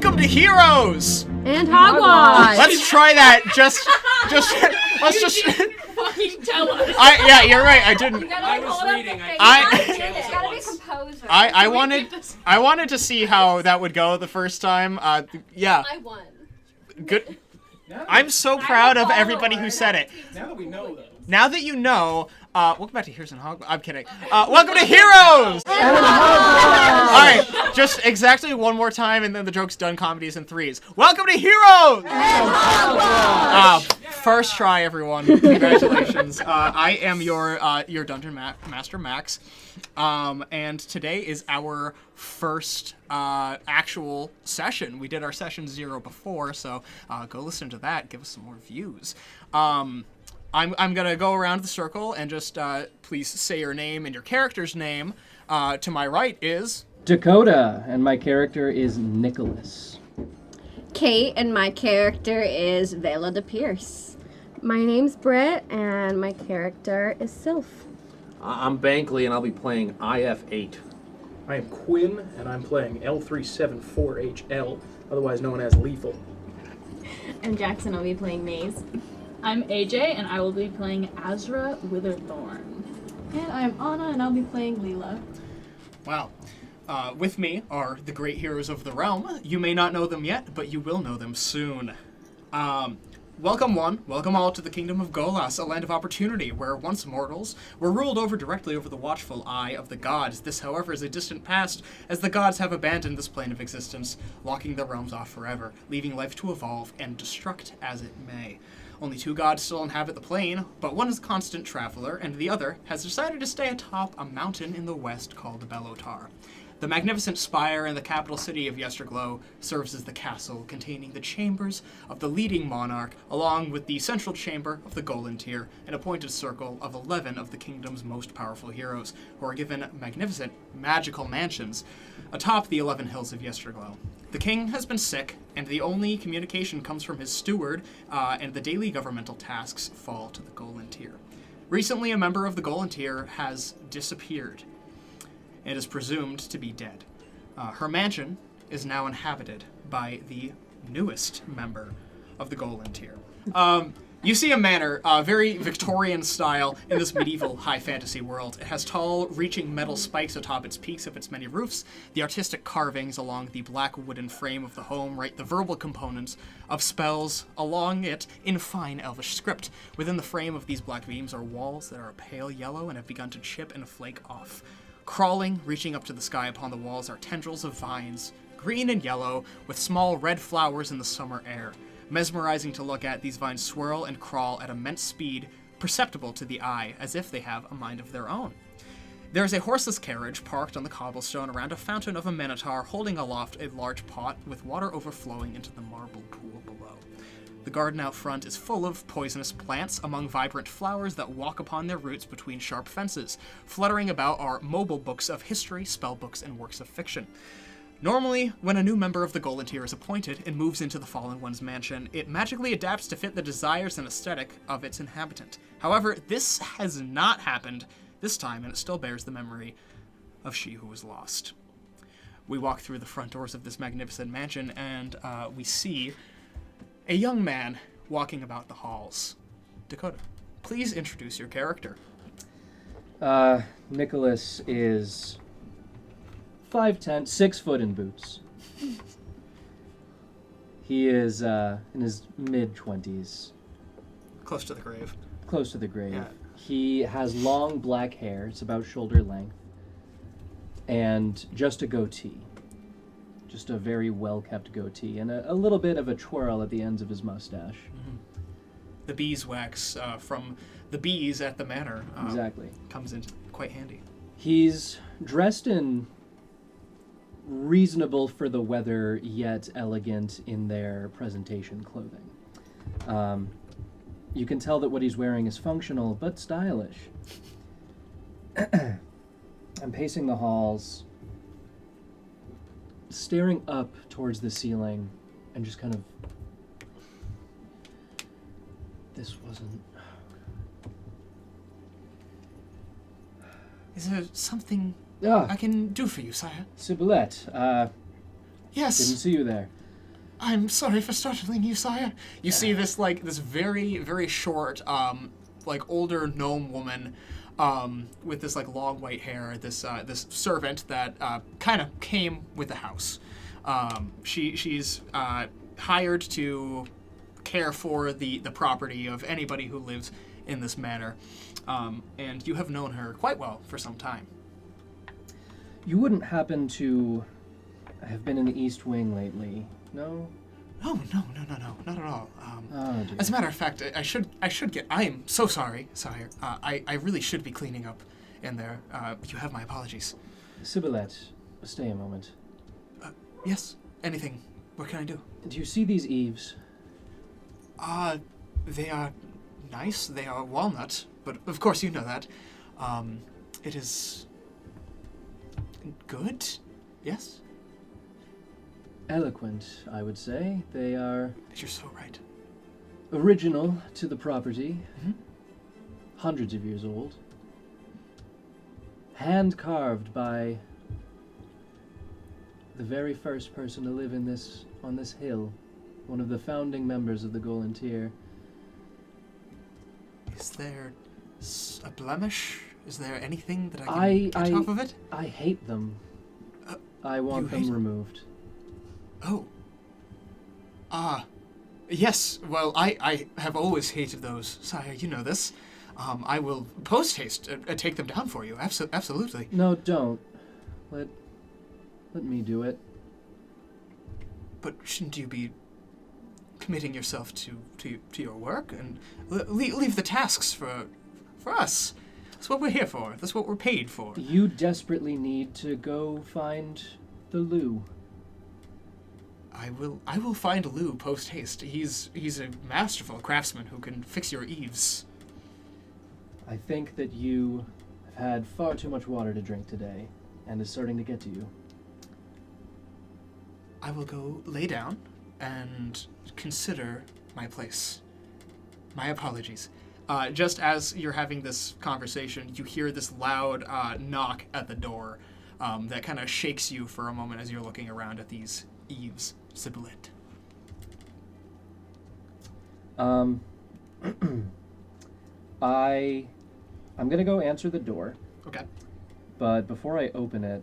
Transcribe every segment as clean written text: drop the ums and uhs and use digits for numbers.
welcome to Heroes and Hogwash. Let's try that. Let's just. Fucking tell us. Yeah, you're right. I didn't. I was reading. I wanted to see how that would go the first time. Yeah. I won. Good. I'm so proud of everybody who said it. Now that we know, though. Now that you know, welcome back to Heroes and Hogwash. I'm kidding. Welcome to Heroes! Alright, just exactly one more time and then the joke's done. Comedies in threes. Welcome to Heroes! First try, everyone. Congratulations. I am your Dungeon Master, Max. And today is our first actual session. We did our session 0 before, so go listen to that. Give us some more views. I'm going to go around the circle and just please say your name and your character's name. To my right is... Dakota, and my character is Nicholas. Kate, and my character is Vela de Pierce. My name's Britt, and my character is Sylph. I'm Bankley, and I'll be playing IF8. I am Quinn, and I'm playing L374HL, otherwise known as Lethal. And Jackson will be playing Maze. I'm AJ, and I will be playing Azra Witherthorn. And I'm Anna, and I'll be playing Leela. Wow. With me are the great heroes of the realm. You may not know them yet, but you will know them soon. Welcome welcome all to the kingdom of Golas, a land of opportunity, where once mortals were ruled over directly over the watchful eye of the gods. This, however, is a distant past, as the gods have abandoned this plane of existence, locking the realms off forever, leaving life to evolve and destruct as it may. Only 2 gods still inhabit the plane, but one is a constant traveler, and the other has decided to stay atop a mountain in the west called Belotar. The magnificent spire in the capital city of Yesterglow serves as the castle containing the chambers of the leading monarch, along with the central chamber of the Golantyr, an appointed circle of 11 of the kingdom's most powerful heroes, who are given magnificent magical mansions atop the 11 hills of Yesterglow. The king has been sick, and the only communication comes from his steward, and the daily governmental tasks fall to the Golantyr. Recently, a member of the Golantyr has disappeared and is presumed to be dead. Her mansion is now inhabited by the newest member of the Golantyr. You see a manor, very Victorian style in this medieval high fantasy world. It has tall, reaching metal spikes atop its peaks of its many roofs. The artistic carvings along the black wooden frame of the home write the verbal components of spells along it in fine elvish script. Within the frame of these black beams are walls that are a pale yellow and have begun to chip and flake off. Crawling, reaching up to the sky upon the walls are tendrils of vines, green and yellow, with small red flowers in the summer air. Mesmerizing to look at, these vines swirl and crawl at immense speed, perceptible to the eye, as if they have a mind of their own. There is a horseless carriage parked on the cobblestone around a fountain of a minotaur holding aloft a large pot with water overflowing into the marble pool below. The garden out front is full of poisonous plants among vibrant flowers that walk upon their roots between sharp fences. Fluttering about are mobile books of history, spellbooks, and works of fiction. Normally, when a new member of the Golantyr is appointed and moves into the Fallen One's mansion, it magically adapts to fit the desires and aesthetic of its inhabitant. However, this has not happened this time, and it still bears the memory of she who was lost. We walk through the front doors of this magnificent mansion, and we see a young man walking about the halls. Dakota, please introduce your character. Nicholas is 5'10", 6 foot in boots. He is in his mid-20s. Close to the grave. Close to the grave. Yeah. He has long black hair, it's about shoulder length, and just a goatee. Just a very well-kept goatee, and a little bit of a twirl at the ends of his mustache. Mm-hmm. The beeswax from the bees at the manor Exactly. comes in quite handy. He's dressed in reasonable for the weather, yet elegant in their presentation clothing. You can tell that what he's wearing is functional, but stylish. I'm pacing the halls, staring up towards the ceiling, and just kind of... This wasn't... Is there something I can do for you, sire? Ciboulette, Yes. didn't see you there. I'm sorry for startling you, sire. You see this very, very short, older gnome woman, with this long white hair. This servant that kind of came with the house. She's hired to care for the property of anybody who lives in this manor, and you have known her quite well for some time. You wouldn't happen to have been in the East Wing lately, no? Oh, no, not at all. Oh, dear. As a matter of fact, I should get. I am so sorry, sire. I really should be cleaning up in there. You have my apologies. Sibyllette, stay a moment. Yes. Anything. What can I do? Do you see these eaves? They are nice. They are walnut, but of course you know that. It is good. Yes. Eloquent, I would say. They are You're so right. original to the property. Mhm. Hundreds of years old. Hand carved by the very first person to live on this hill. One of the founding members of the Golantyr. Is there a blemish? Is there anything that I can get off of it? I hate them. I you want hate them them? removed. Oh. Yes. Well, I have always hated those, sire. You know this. I will post-haste take them down for you. Absolutely. No, don't. Let me do it. But shouldn't you be committing yourself to your work and leave the tasks for us? That's what we're here for. That's what we're paid for. You desperately need to go find the Lou. I will find Lou post-haste. He's a masterful craftsman who can fix your eaves. I think that you have had far too much water to drink today, and is starting to get to you. I will go lay down and consider my place. My apologies. Just as you're having this conversation, you hear this loud knock at the door that kind of shakes you for a moment as you're looking around at these eaves. Sibyllette. I'm gonna go answer the door, Okay. but before I open it,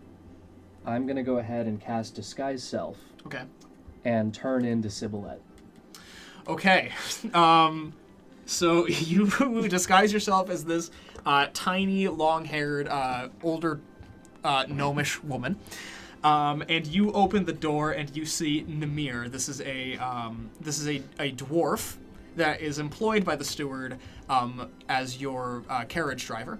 I'm gonna go ahead and cast Disguise Self Okay. and turn into Sibyllette. Okay. So you disguise yourself as this tiny, long-haired, older, gnomish woman. And you open the door and you see Namir. This is a dwarf that is employed by the steward as your carriage driver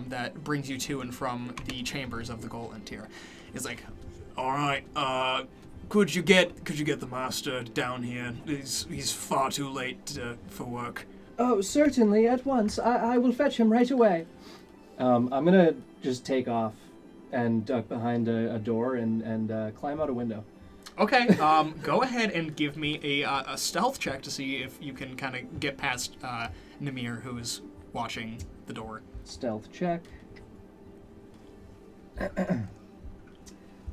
that brings you to and from the chambers of the Golantyr. He's like, all right, could you get the master down here? He's far too late for work. Oh, certainly, at once. I will fetch him right away. I'm gonna just take off and duck behind a door and climb out a window. Okay, go ahead and give me a stealth check to see if you can kind of get past Namir, who is watching the door. Stealth check.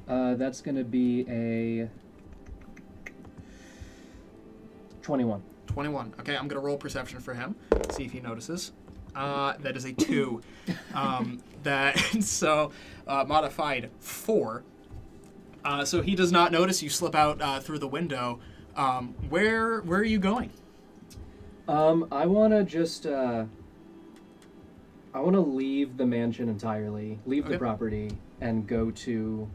That's gonna be a 21. 21. Okay, I'm going to roll perception for him, see if he notices. That is a 2. Modified 4. So he does not notice you slip out through the window. Where are you going? I want to just I want to leave the mansion entirely, leave the Okay. property, and go to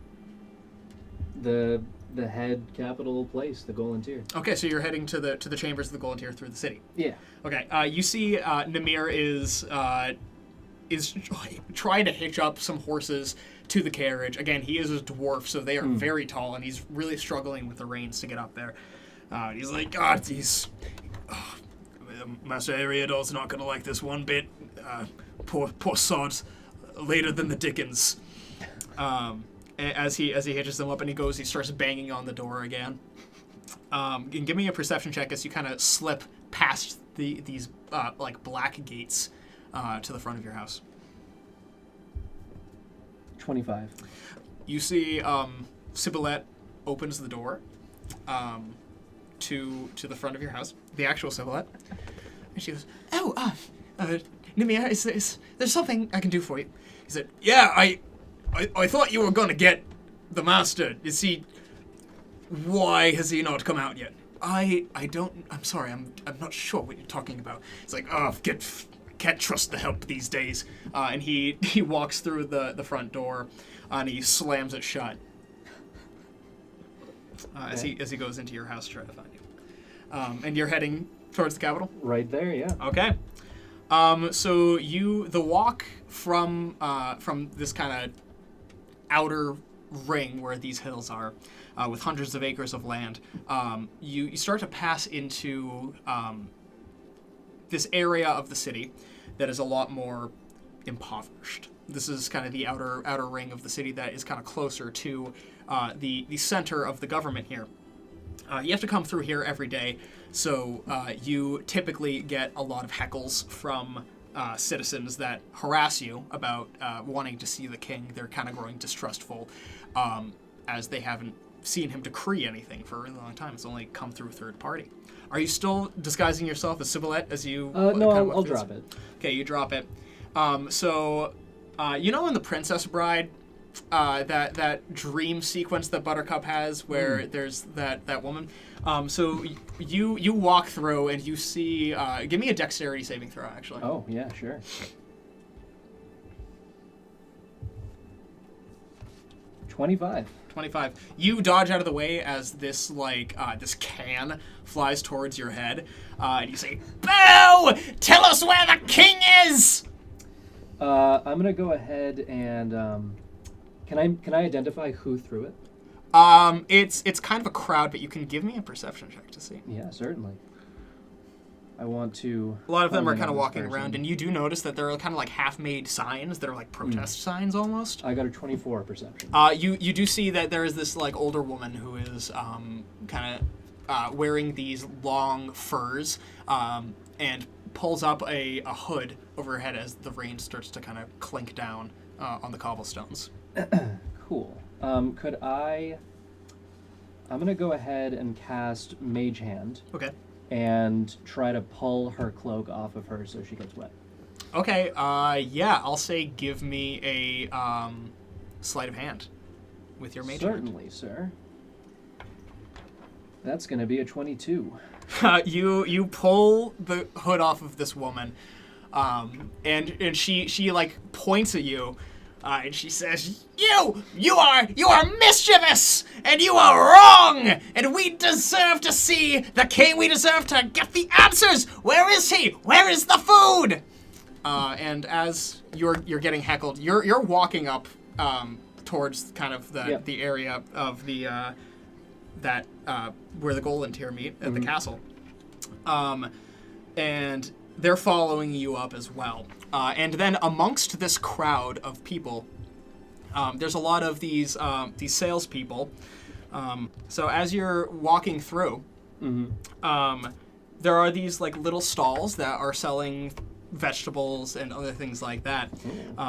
the head capital place, the Golantyr. Okay, so you're heading to the chambers of the Golantyr through the city. Yeah. Okay, you see Namir is trying to hitch up some horses to the carriage. Again, he is a dwarf, so they are very tall, and he's really struggling with the reins to get up there. He's like, Master Ariador's not going to like this one bit. Poor sod, later than the Dickens. As he hitches them up and he starts banging on the door again. And give me a perception check as you kind of slip past these black gates to the front of your house. 25. You see Sibyllette opens the door, to the front of your house, the actual Sibilet, and she goes, "Oh, Nimia, is there something I can do for you?" He said, "Yeah, I thought you were gonna get the master. Is he? Why has he not come out yet?" I'm sorry, I'm not sure what you're talking about. It's like, can't trust the help these days. And he walks through the front door, and he slams it shut. As he goes into your house to try to find you. And you're heading towards the capital? Right there, yeah. Okay. So the walk from this kind of outer ring where these hills are, with hundreds of acres of land, you start to pass into this area of the city that is a lot more impoverished. This is kind of the outer ring of the city that is kind of closer to the center of the government here. You have to come through here every day, so you typically get a lot of heckles from citizens that harass you about wanting to see the king. They're kind of growing distrustful as they haven't seen him decree anything for a really long time. It's only come through third party. Are you still disguising yourself as Sibilet as you... No, I'll drop it. Okay, you drop it. So, you know in The Princess Bride, that dream sequence that Buttercup has where there's that woman? So you walk through and you see... give me a dexterity saving throw, actually. Oh, yeah, sure. 25. You dodge out of the way as this this can flies towards your head, and you say, "Boo! Tell us where the king is!" I'm gonna go ahead and can I identify who threw it? It's kind of a crowd, but you can give me a perception check to see. Yeah, certainly. I want to... A lot of them are kind of walking around, and you do notice that there are kind of like half-made signs that are like protest signs almost. I got a 24 perception. You do see that there is this like older woman who is kind of wearing these long furs and pulls up a hood over her head as the rain starts to kind of clink down on the cobblestones. Cool. I'm gonna go ahead and cast Mage Hand. Okay. And try to pull her cloak off of her so she gets wet. Okay, yeah, I'll say give me a sleight of hand with your mage hand. Certainly, sir. That's going to be a 22. You pull the hood off of this woman, and she like points at you, and she says, "You are mischievous, and you are wrong, and we deserve to see the king. We deserve to get the answers. Where is he? Where is the food?" And as you're getting heckled, you're walking up towards kind of the area of the where the Golantyr meet at the castle, and they're following you up as well. And then amongst this crowd of people, there's a lot of these salespeople. So as you're walking through, there are these like little stalls that are selling vegetables and other things like that.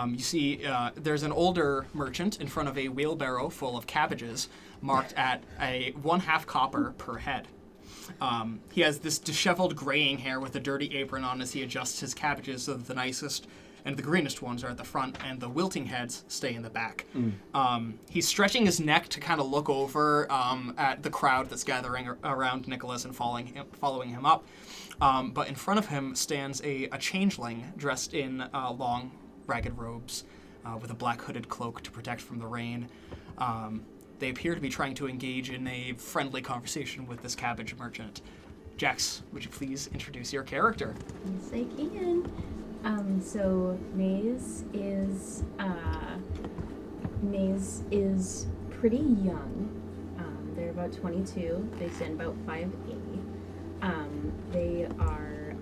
You see there's an older merchant in front of a wheelbarrow full of cabbages marked at a 1/2 copper per head. He has this disheveled graying hair with a dirty apron on as he adjusts his cabbages so that the nicest and the greenest ones are at the front and the wilting heads stay in the back. He's stretching his neck to kind of look over at the crowd that's gathering around Nicholas and following him up. But in front of him stands a changeling dressed in long, ragged robes with a black hooded cloak to protect from the rain. They appear to be trying to engage in a friendly conversation with this cabbage merchant. Jax, would you please introduce your character? Yes, I can. So Maze is pretty young. They're about 22. They stand about 5'8". They are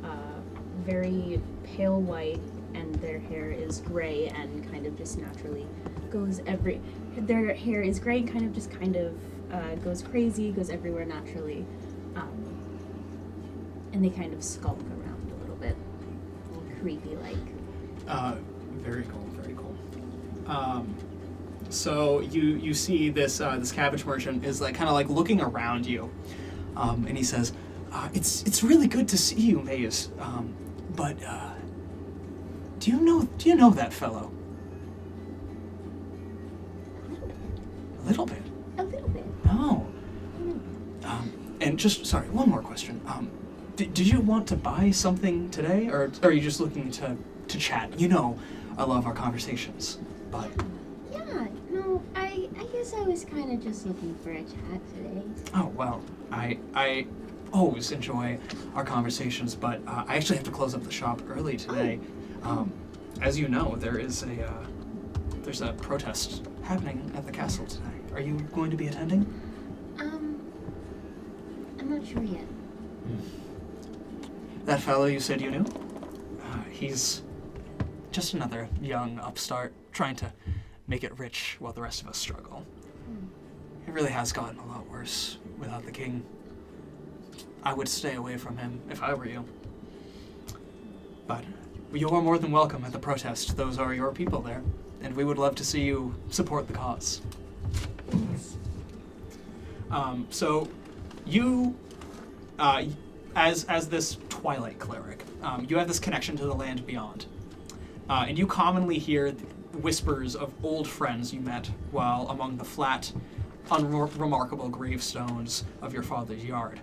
very pale white, and their hair is gray and kind of just naturally goes their hair is gray and kind of goes crazy, goes everywhere naturally. And they kind of skulk around a little bit, creepy like. Very cool, very cool. So you see this cabbage merchant is like kind of like looking around you, and he says, "It's really good to see you, Maze. But do you know that fellow?" A little bit. A little bit. Oh. And just sorry, one more question. Did you want to buy something today, or are you just looking to chat? You know, I love our conversations, but. Yeah, no, I guess I was kind of just looking for a chat today. Oh, well, I always enjoy our conversations, but I actually have to close up the shop early today. As you know, there's a protest happening at the castle today. Are you going to be attending? I'm not sure yet. That fellow you said you knew? He's just another young upstart trying to make it rich while the rest of us struggle. It really has gotten a lot worse without the king. I would stay away from him if I were you. But you are more than welcome at the protest. Those are your people there, and we would love to see you support the cause. So you, as this Twilight cleric, you have this connection to the land beyond, and you commonly hear whispers of old friends you met while among the flat, unremarkable gravestones of your father's yard.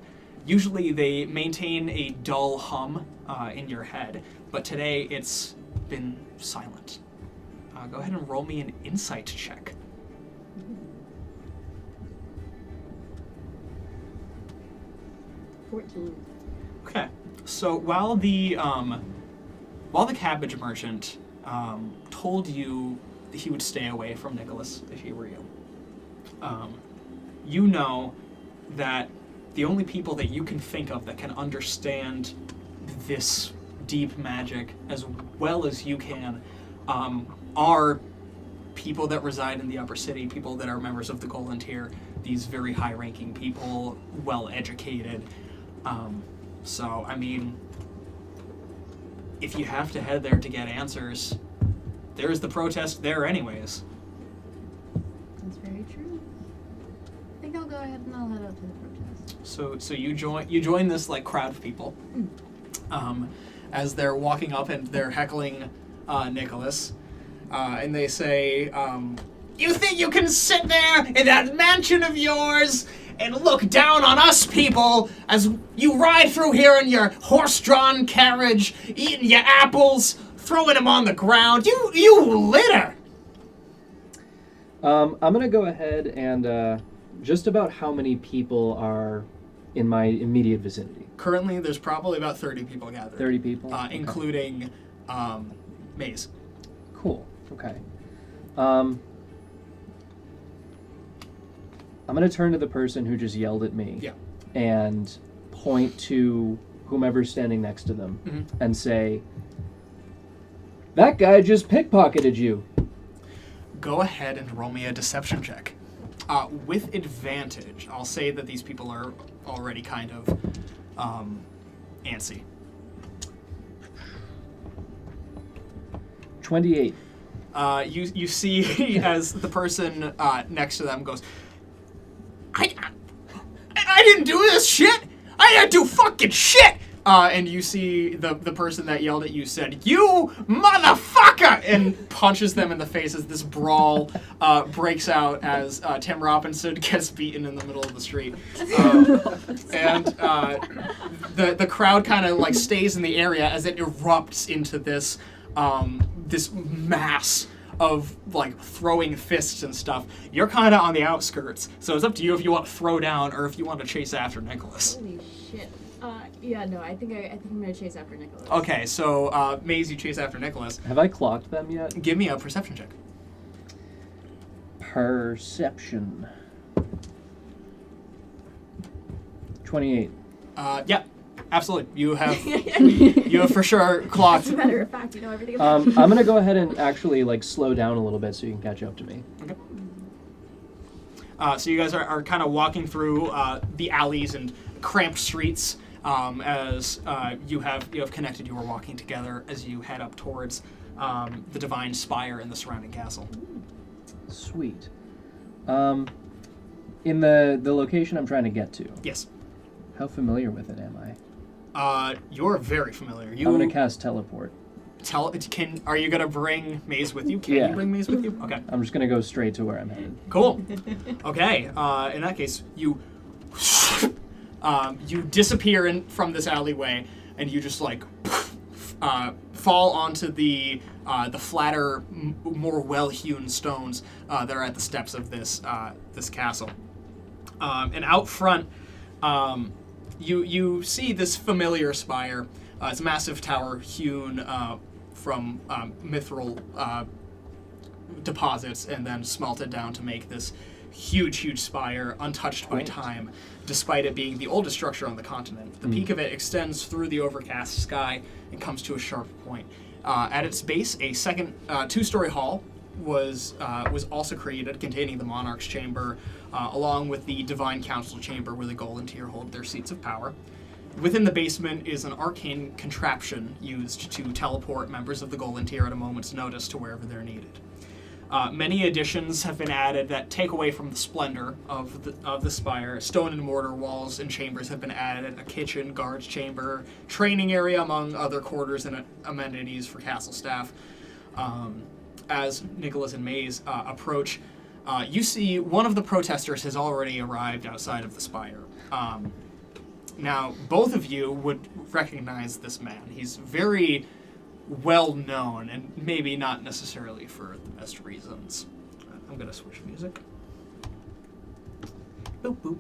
Usually they maintain a dull hum in your head, but today it's been silent. Go ahead and roll me an insight check. 14. Okay, so while the cabbage merchant told you that he would stay away from Nicholas if he were you, you know that the only people that you can think of that can understand this deep magic as well as you can are people that reside in the upper city, people that are members of the Golantyr, these very high-ranking people, well-educated. So, I mean, if you have to head there to get answers, there's the protest there anyways. That's very true. I think I'll go ahead and I'll head out to the protest. So you join this like crowd of people, as they're walking up and they're heckling Nicholas, and they say, "You think you can sit there in that mansion of yours and look down on us people as you ride through here in your horse-drawn carriage, eating your apples, throwing them on the ground? You litter!" I'm gonna go ahead and just about how many people are in my immediate vicinity? Currently, there's probably about 30 people gathered. 30 people? Okay. Including Maze. Cool. Okay. I'm going to turn to the person who just yelled at me and point to whomever's standing next to them and say, "That guy just pickpocketed you." Go ahead and roll me a deception check. With advantage, I'll say that these people are already kind of antsy. 28. You see as the person next to them goes, I didn't do this shit! I didn't do fucking shit! And you see the person that yelled at you said, "You motherfucker!" and punches them in the face as this brawl breaks out as Tim Robinson gets beaten in the middle of the street. And the crowd kind of like stays in the area as it erupts into this this mass of like throwing fists and stuff. You're kind of on the outskirts, so it's up to you if you want to throw down or if you want to chase after Nicholas. Holy shit. Yeah, no, I think I'm gonna chase after Nicholas. Okay, so Maze, you chase after Nicholas. Have I clocked them yet? Give me a perception check. Perception. 28. Yeah, absolutely. You have for sure clocked. As a matter of fact, you know everything I'm about gonna go ahead and actually like slow down a little bit so you can catch up to me. Okay. So you guys are kind of walking through the alleys and cramped streets as you have connected. You are walking together as you head up towards the Divine Spire and the surrounding castle. Sweet. In the location I'm trying to get to. Yes. How familiar with it am I? You're very familiar. I'm gonna cast teleport. Are you gonna bring Maze with you? Can Yeah. you bring Maze with you? Okay. I'm just gonna go straight to where I'm headed. Cool. Okay. In that case, you you disappear from this alleyway, and you just like fall onto the flatter, more well-hewn stones that are at the steps of this castle. And out front, you see this familiar spire. It's a massive tower hewn from mithril deposits and then smelted down to make this huge spire, untouched by time, despite it being the oldest structure on the continent. The peak of it extends through the overcast sky and comes to a sharp point. At its base, a second two-story hall was also created, containing the Monarch's Chamber, along with the Divine Council Chamber, where the Golantyr hold their seats of power. Within the basement is an arcane contraption used to teleport members of the Golantyr at a moment's notice to wherever they're needed. Many additions have been added that take away from the splendor of the spire. Stone and mortar walls and chambers have been added, a kitchen, guards chamber, training area, among other quarters and amenities for castle staff. As Nicholas and Maze approach, you see one of the protesters has already arrived outside of the spire. Now, both of you would recognize this man. He's very well known, and maybe not necessarily for the best reasons. I'm gonna switch music. Boop, boop,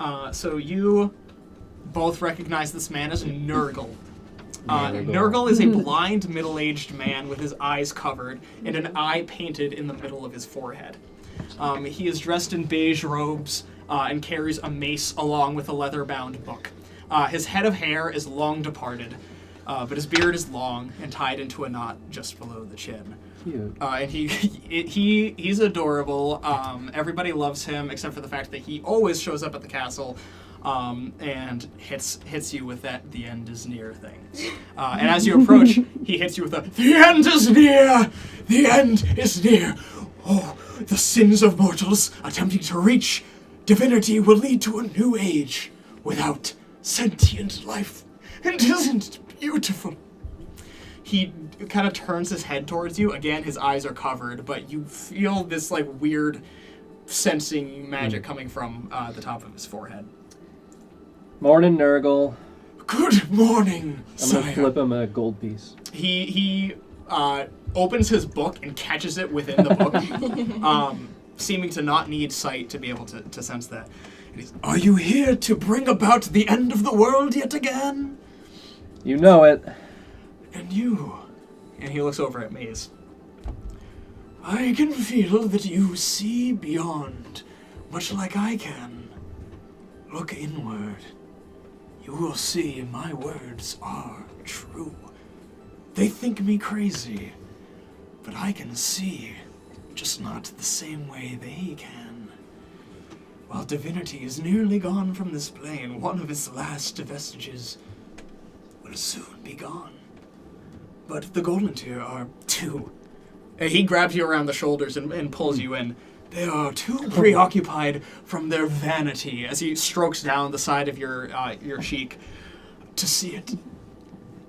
boop. So you both recognize this man as Nurgle. Nurgle is a blind, middle-aged man with his eyes covered and an eye painted in the middle of his forehead. He is dressed in beige robes and carries a mace along with a leather-bound book. His head of hair is long departed, but his beard is long and tied into a knot just below the chin. Cute. And he's adorable. Everybody loves him, except for the fact that he always shows up at the castle and hits you with that "the end is near" thing. And as you approach, he hits you with "the end is near! The end is near! Oh, the sins of mortals attempting to reach divinity will lead to a new age without sentient life. And isn't it beautiful?" He kind of turns his head towards you. Again, his eyes are covered, but you feel this like weird sensing magic coming from the top of his forehead. Morning, Nurgle. Good morning, I'm gonna flip him a gold piece. He opens his book and catches it within the book, seeming to not need sight to be able to sense that. And he's, "Are you here to bring about the end of the world yet again?" You know it. "And you?" And he looks over at Maze. "I can feel that you see beyond, much like I can. Look inward. You will see my words are true. They think me crazy, but I can see, just not the same way they can. While divinity is nearly gone from this plane, one of its last vestiges will soon be gone. But the Golantyr are too." He grabs you around the shoulders and pulls you in. "They are too preoccupied from their vanity," as he strokes down the side of your cheek, "to see it.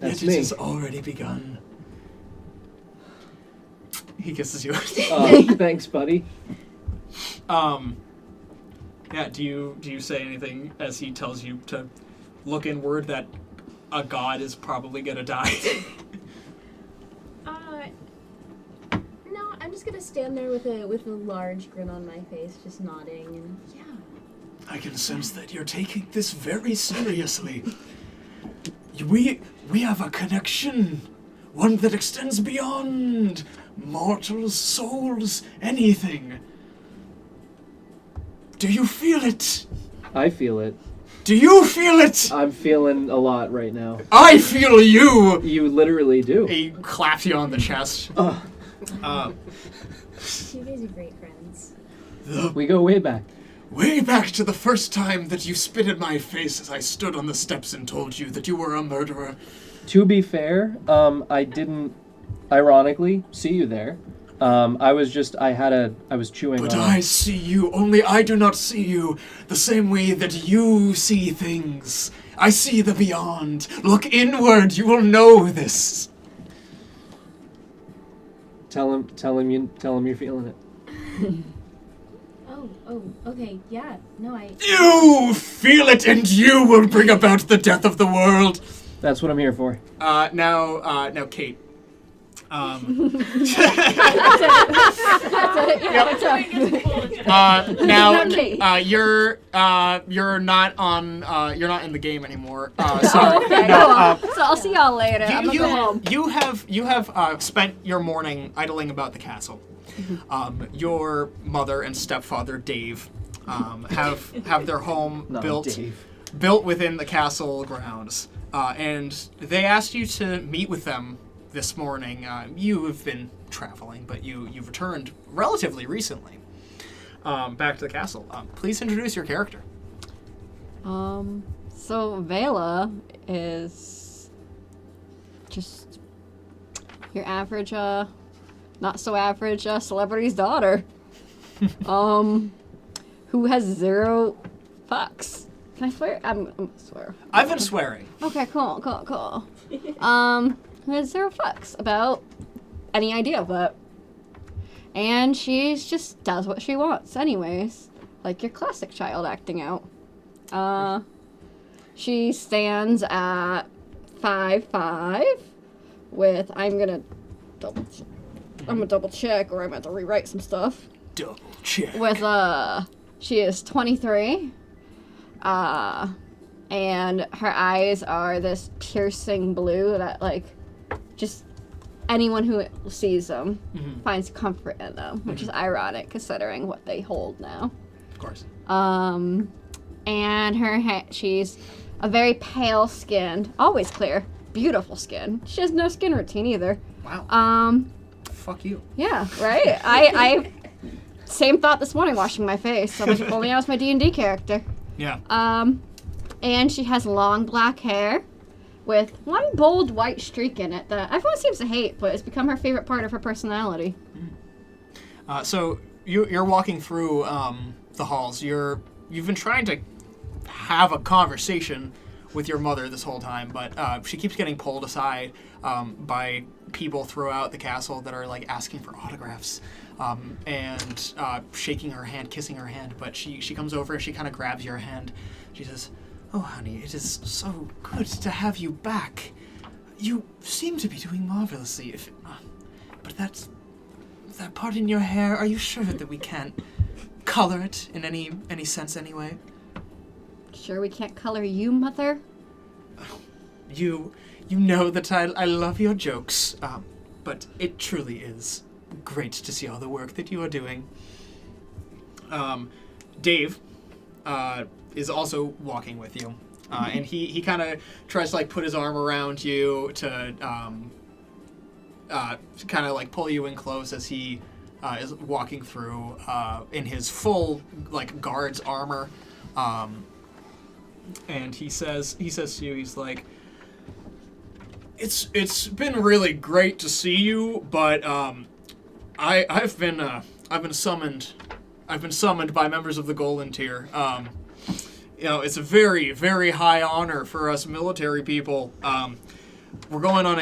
That's Yet me. it has already begun." He kisses you. Thanks, buddy. Yeah. Do you say anything as he tells you to look inward that a god is probably gonna die? No, I'm just gonna stand there with a large grin on my face, just nodding, and yeah. I can sense that you're taking this very seriously. We have a connection, one that extends beyond mortals, souls, anything. Do you feel it? I feel it. Do you feel it? I'm feeling a lot right now. I feel you! You literally do. He claps you on the chest. You guys are great friends. We go way back. Way back to the first time that you spit in my face as I stood on the steps and told you that you were a murderer. To be fair, I didn't, ironically, see you there. I was chewing But on. I see you, only I do not see you the same way that you see things. I see the beyond. Look inward, you will know this. Tell him you're feeling it. Oh, okay, yeah. No, You feel it, and you will bring about the death of the world. That's what I'm here for. Now, Kate. That's it. Yeah, Now, Okay. you're not in the game anymore. Sorry. Okay, No, cool. So I'll see y'all later. I'm gonna go home. You have spent your morning idling about the castle. Your mother and stepfather Dave have their home No, Dave. built within the castle grounds, and they asked you to meet with them this morning. You have been traveling, but you've returned relatively recently back to the castle. Please introduce your character. So Vela is just your average, not so average celebrity's daughter, who has 0 fucks. Can I swear? I'm gonna swear. I've been swearing. Okay, cool. Who has 0 fucks about any idea of it. And she just does what she wants anyways. Like your classic child acting out. She stands at 5'5" with, I'm gonna double check or I'm going to rewrite some stuff. Double check. With, she is 23. And her eyes are this piercing blue that, like, just anyone who sees them finds comfort in them, which is ironic considering what they hold now. Of course. And her she's a very pale skinned, always clear, beautiful skin. She has no skin routine either. Wow. Fuck you. Yeah, right? I same thought this morning washing my face. So much if only I was my D&D character. Yeah. And she has long black hair with one bold white streak in it that everyone seems to hate, but it's become her favorite part of her personality. So you're walking through the halls. You've been trying to have a conversation with your mother this whole time, but she keeps getting pulled aside by people throughout the castle that are like asking for autographs and shaking her hand, kissing her hand. But she comes over and she kind of grabs your hand. She says, "Oh, honey, it is so good to have you back. You seem to be doing marvelously. But that part in your hair, are you sure that we can't color it in any sense anyway?" Sure we can't color you, mother? You know that I love your jokes, but it truly is great to see all the work that you are doing. Dave is also walking with you, and he kind of tries to like put his arm around you to kind of like pull you in close as he is walking through in his full like guard's armor. And he says to you, he's like, It's been really great to see you, but I've been summoned by members of the Golantyr. It's a very, very high honor for us military people. We're going on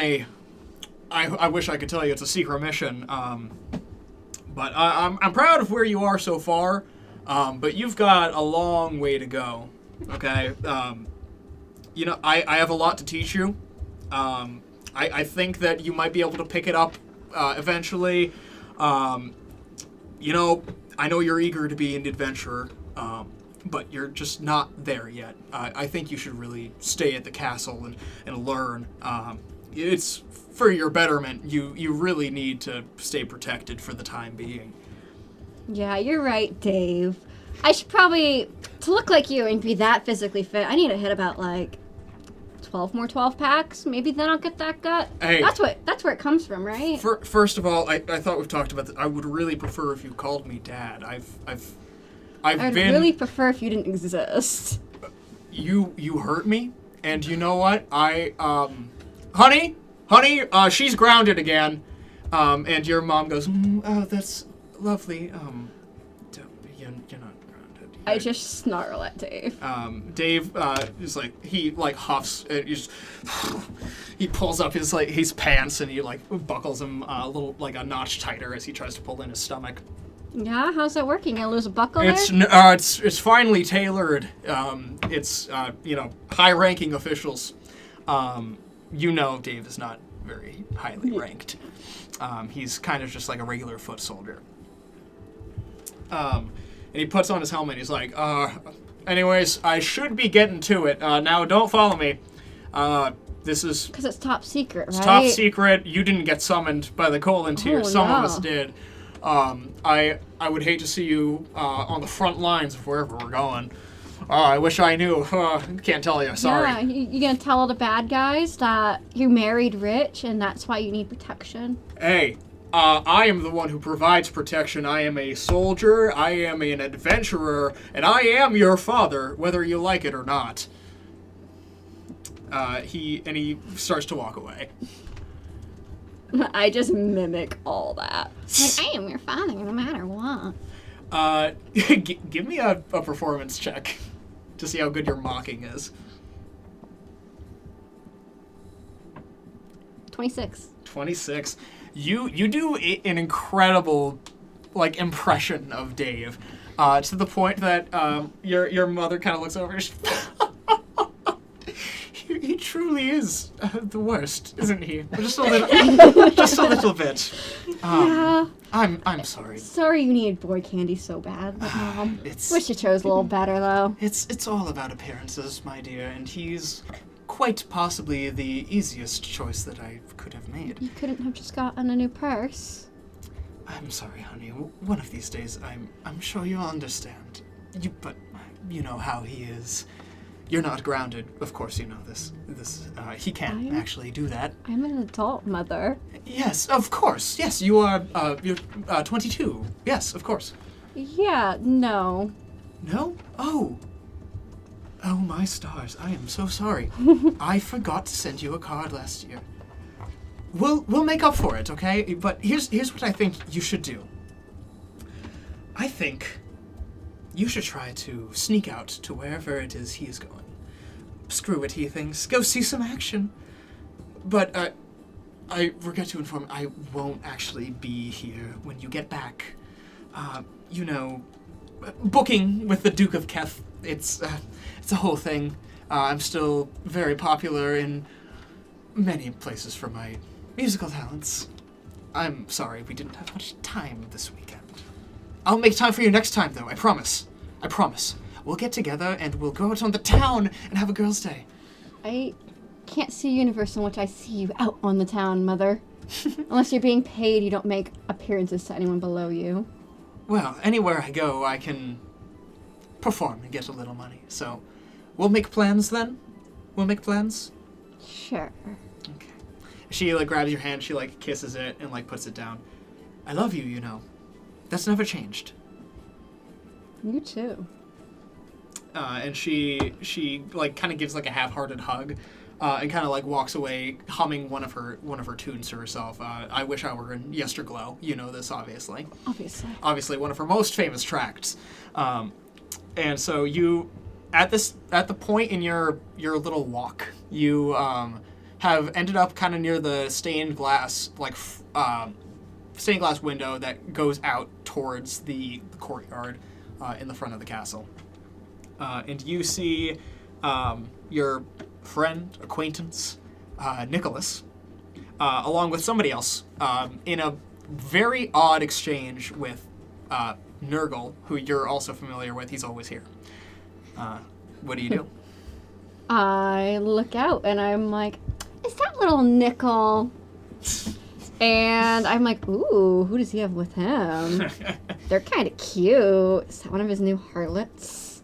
I wish I could tell you it's a secret mission. But I'm proud of where you are so far. But you've got a long way to go. Okay. I have a lot to teach you. I think that you might be able to pick it up eventually. I know you're eager to be an adventurer, but you're just not there yet. I think you should really stay at the castle and learn. It's for your betterment. You really need to stay protected for the time being. Yeah, you're right, Dave. I should probably, to look like you and be that physically fit, I need to hit about like 12 more 12 packs. Maybe then I'll get that gut. Hey, that's where it comes from, right? First of all, I thought we've talked about this. I would really prefer if you called me Dad. I'd really prefer if you didn't exist. You hurt me, and you know what? Honey, she's grounded again. And your mom goes, oh, that's lovely. You're not grounded. I just snarl at Dave. Dave is like, he like huffs and he pulls up his pants and he like buckles him a little, like a notch tighter as he tries to pull in his stomach. Yeah, how's that working? You lose a buckle It's finely tailored. It's high-ranking officials. Dave is not very highly ranked. He's kind of just like a regular foot soldier. And he puts on his helmet. He's like, anyways, I should be getting to it. Now, don't follow me. This is... Because it's top secret, right? It's top secret. You didn't get summoned by the Golantyr. Some of us did. I would hate to see you on the front lines of wherever we're going. I wish I knew. Can't tell you. Sorry. Yeah, you gonna tell all the bad guys that you married rich and that's why you need protection? Hey, I am the one who provides protection. I am a soldier. I am an adventurer, and I am your father, whether you like it or not. He starts to walk away. I just mimic all that. Like, I am your father no matter what. Give me a performance check to see how good your mocking is. 26. 26. You do an incredible, like, impression of Dave, to the point that your mother kind of looks over and he truly is the worst, isn't he? Just a little, just a little bit. Yeah. I'm sorry. Sorry you needed boy candy so bad, Mom. It's Wish you chose a little better, though. it's all about appearances, my dear, and he's quite possibly the easiest choice that I could have made. You couldn't have just gotten a new purse. I'm sorry, honey. One of these days, I'm sure you'll understand. But you know how he is. You're not grounded. Of course you know this. He can't actually do that. I'm an adult, Mother. Yes, of course. Yes, you are, you're 22. Yes, of course. Yeah, no. No? Oh, my stars. I am so sorry. I forgot to send you a card last year. We'll make up for it, okay? But here's what I think you should do. I think you should try to sneak out to wherever it is he's going. Screw it, he thinks. Go see some action. But, I forget to inform, I won't actually be here when you get back. Booking with the Duke of Keth, it's a whole thing. I'm still very popular in many places for my musical talents. I'm sorry we didn't have much time this weekend. I'll make time for you next time, though, I promise. I promise. We'll get together and we'll go out on the town and have a girls' day. I can't see a universe in which I see you out on the town, Mother. Unless you're being paid, you don't make appearances to anyone below you. Well, anywhere I go, I can perform and get a little money. So, we'll make plans then? We'll make plans? Sure. Okay. She, grabs your hand, she, kisses it and, puts it down. I love you, you know. That's never changed. You too. And she kind of gives, a half-hearted hug, and kind of, walks away humming one of her tunes to herself. I Wish I Were in Yesterglow. You know this, obviously. Obviously, one of her most famous tracks. And so you, at the point in your little walk, you have ended up kind of near the stained glass window that goes out towards the courtyard in the front of the castle. And you see your friend, acquaintance, Nicholas, along with somebody else, in a very odd exchange with Nurgle, who you're also familiar with. He's always here. What do you do? I look out and I'm like, is that little Nickel? And I'm like, ooh, who does he have with him? They're kind of cute. Is that one of his new harlots?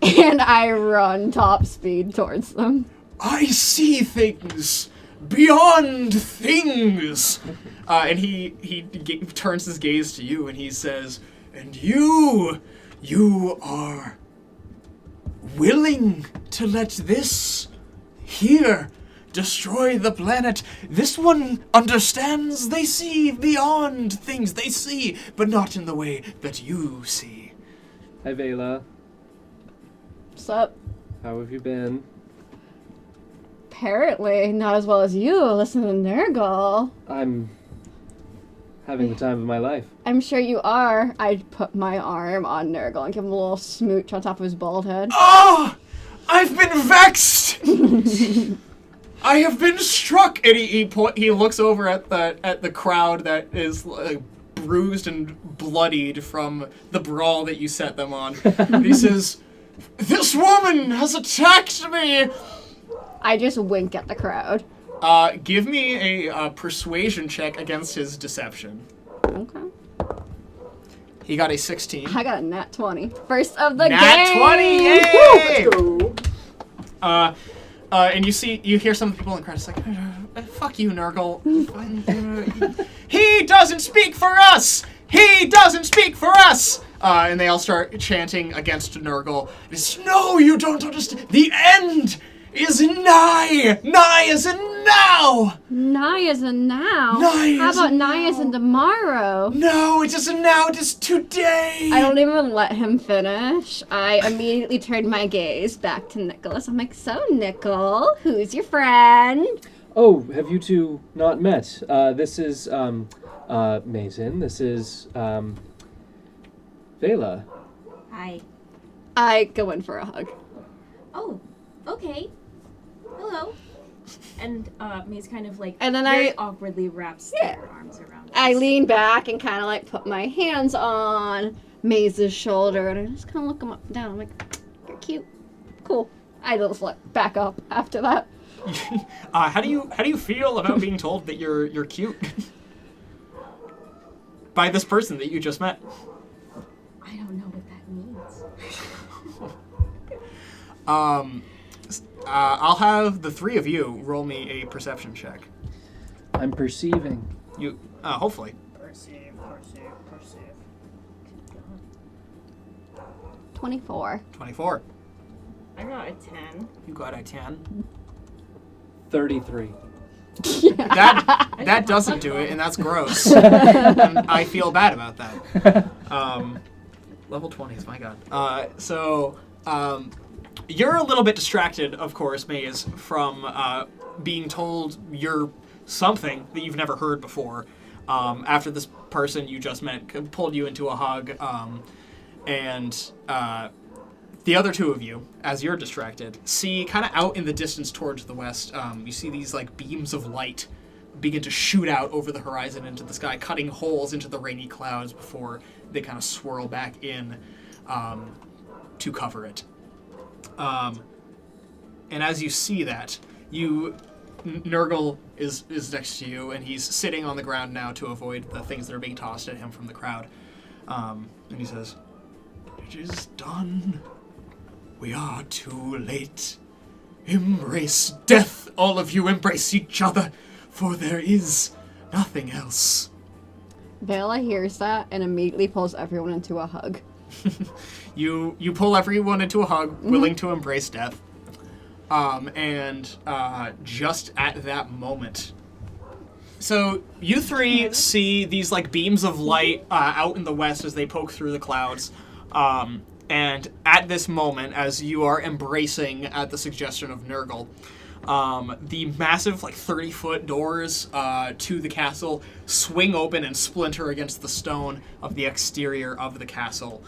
And I run top speed towards them. I see things beyond things. And he turns his gaze to you and he says, and you are willing to let this here destroy the planet. This one understands. They see beyond things they see, but not in the way that you see. Hi, Vela. What's up? How have you been? Apparently, not as well as you. Listen to Nurgle. I'm having the time of my life. I'm sure you are. I'd put my arm on Nurgle and give him a little smooch on top of his bald head. Oh! I've been vexed! I have been struck! And he looks over at the crowd that is bruised and bloodied from the brawl that you set them on. And he says, "This woman has attacked me!" I just wink at the crowd. Give me a persuasion check against his deception. Okay. He got a 16. I got a nat 20. First of the Nat game! 20, yay! And you hear some people in the crowd just like, fuck you, Nurgle. He doesn't speak for us! He doesn't speak for us! And they all start chanting against Nurgle. No, you don't understand. The end is nigh! Nigh as in now! Nigh as in now? Nigh How as about in nigh as in now? tomorrow? No, it isn't now, it is today! I don't even let him finish. I immediately turned my gaze back to Nicholas. I'm like, so Nickel, who's your friend? Oh, have you two not met? This is, Mason. This is, Vela. Hi. I go in for a hug. Oh, okay. Hello. And May's kind of like And then very awkwardly wraps Yeah. their arms around us. I lean back and kind of like put my hands on Maze's shoulder and I just kind of look him up and down. I'm like, you're cute. Cool. I just like back up after that. How do you feel about being told that you're cute by this person that you just met? I don't know what that means. I'll have the three of you roll me a perception check. I'm perceiving. You, hopefully. Perceive. 24. 24. I got a 10. You got a 10. 33. That doesn't do it, and that's gross. And I feel bad about that. Level 20s, my god. You're a little bit distracted, of course, Maze, from being told you're something that you've never heard before. After this person you just met pulled you into a hug, and the other two of you, as you're distracted, see kind of out in the distance towards the west, you see these like beams of light begin to shoot out over the horizon into the sky, cutting holes into the rainy clouds before they kind of swirl back in to cover it. And as you see that, Nurgle is next to you, and he's sitting on the ground now to avoid the things that are being tossed at him from the crowd. And he says, "It is done. We are too late. Embrace death, all of you. Embrace each other, for there is nothing else." Vela hears that and immediately pulls everyone into a hug. You pull everyone into a hug, willing to embrace death. And just at that moment, so you three see these like beams of light out in the west as they poke through the clouds. And at this moment, as you are embracing at the suggestion of Nurgle, the massive like 30-foot doors to the castle swing open and splinter against the stone of the exterior of the castle.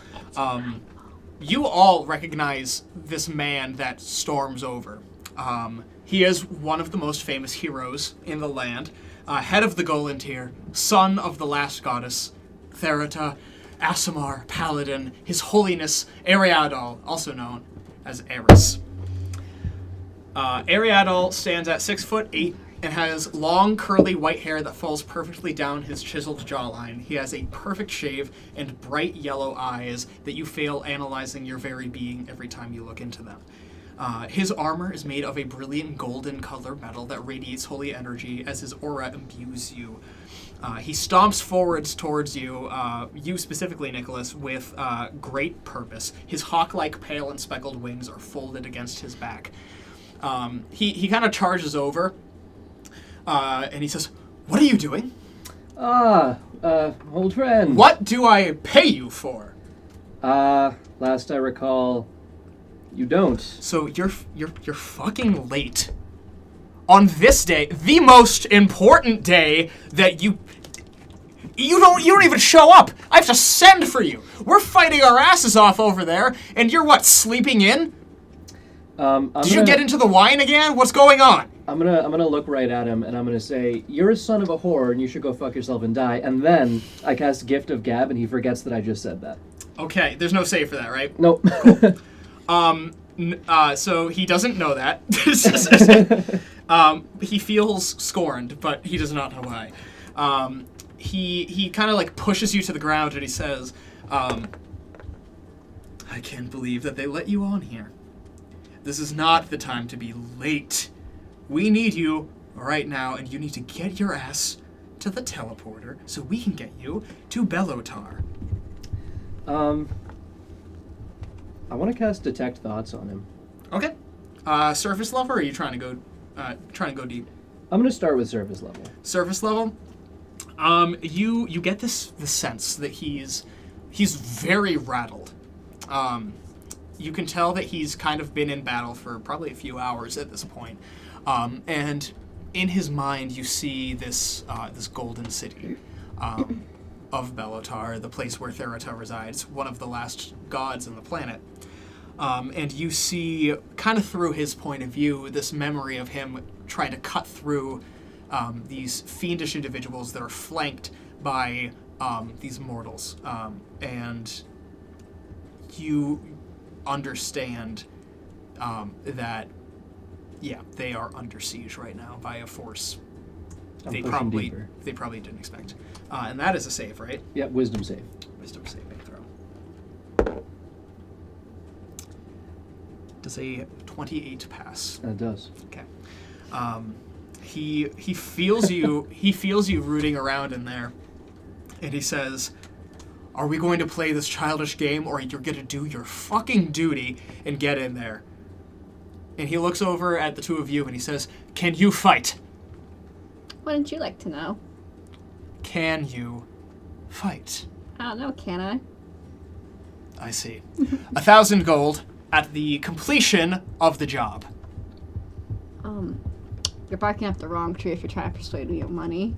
You all recognize this man that storms over. He is one of the most famous heroes in the land, head of the Golantyr, son of the last goddess, Therata, Aasimar, Paladin, His Holiness Ariadol, also known as Eris. Ariadol stands at 6'8" and has long, curly white hair that falls perfectly down his chiseled jawline. He has a perfect shave and bright yellow eyes that you feel analyzing your very being every time you look into them. His armor is made of a brilliant golden colored metal that radiates holy energy as his aura imbues you. He stomps forwards towards you, you specifically, Nicholas, with great purpose. His hawk-like pale and speckled wings are folded against his back. He kind of charges over, and he says, "What are you doing?" Old friend. "What do I pay you for?" Last I recall, you don't. So you're fucking late. On this day, the most important day that you don't even show up. I have to send for you. We're fighting our asses off over there, and you're what, sleeping in? Did you get into the wine again? What's going on? I'm gonna look right at him and I'm gonna say, "You're a son of a whore and you should go fuck yourself and die." And then I cast Gift of Gab and he forgets that I just said that. Okay, there's no save for that, right? Nope. So he doesn't know that. He feels scorned, but he does not know why. He kind of like pushes you to the ground and he says, "I can't believe that they let you on here. This is not the time to be late. We need you right now, and you need to get your ass to the teleporter so we can get you to Golantyr." I want to cast Detect Thoughts on him. Okay. Surface level, or are you trying to go deep? I'm gonna start with surface level. Surface level. You get the sense that he's very rattled. You can tell that he's kind of been in battle for probably a few hours at this point. And in his mind, you see this golden city of Golantyr, the place where Therata resides, one of the last gods on the planet. And you see, kind of through his point of view, this memory of him trying to cut through these fiendish individuals that are flanked by these mortals. And you understand that, yeah, they are under siege right now by a force they probably didn't expect. And that is a save, right? Yeah, wisdom save. Wisdom saving throw. Does a 28 pass? It does. Okay. He feels you. He feels you rooting around in there, and he says, "Are we going to play this childish game, or you're going to do your fucking duty and get in there?" And he looks over at the two of you and he says, "Can you fight?" Wouldn't you like to know? Can you fight? I don't know, can I? I see. 1,000 gold at the completion of the job. You're barking up the wrong tree if you're trying to persuade me of money.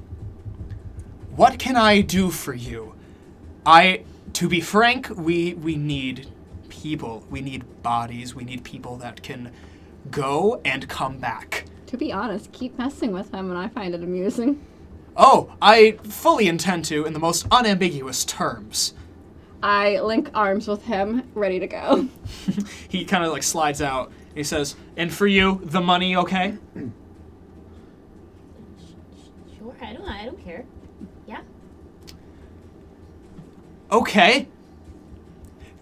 What can I do for you? To be frank, we need people. We need bodies. We need people that can go and come back. To be honest, keep messing with him and I find it amusing. Oh, I fully intend to in the most unambiguous terms. I link arms with him, ready to go. He kind of like slides out. He says, "And for you, the money, okay?" Sure, I don't care. Yeah. Okay.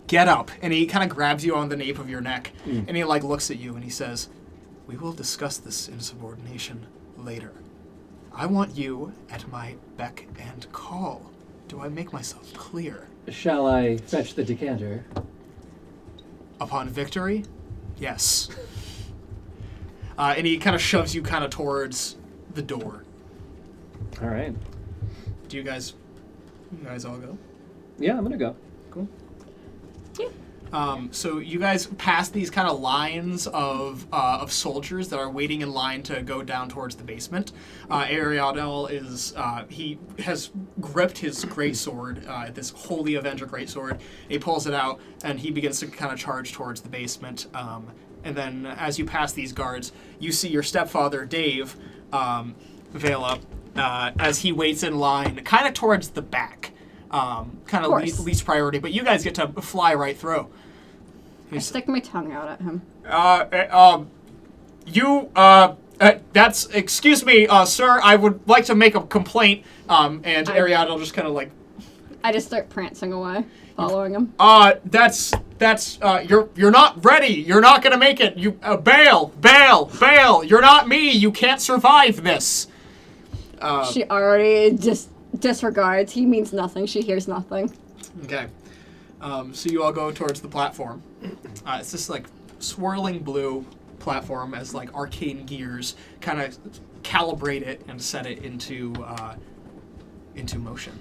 Get up. And he kind of grabs you on the nape of your neck. And he like looks at you and he says, "We will discuss this insubordination later. I want you at my beck and call. Do I make myself clear?" Shall I fetch the decanter? Upon victory? Yes. And he kind of shoves you kind of towards the door. All right. Do you guys all go? Yeah, I'm gonna go. Cool. So you guys pass these kind of lines of soldiers that are waiting in line to go down towards the basement. Ariadne he has gripped his greatsword, this Holy Avenger greatsword. He pulls it out and he begins to kind of charge towards the basement. And then as you pass these guards, you see your stepfather, Dave, Vela, as he waits in line, kind of towards the back. Kind of least priority, but you guys get to fly right through. I stick my tongue out at him. Excuse me, sir, I would like to make a complaint. And Ariadne will just kind of like... I just start prancing away, following him. You're not ready. You're not gonna make it. You, bail. You're not me. You can't survive this. She already disregards. He means nothing. She hears nothing. Okay. So you all go towards the platform. It's this like swirling blue platform as like arcane gears kind of calibrate it and set it into motion.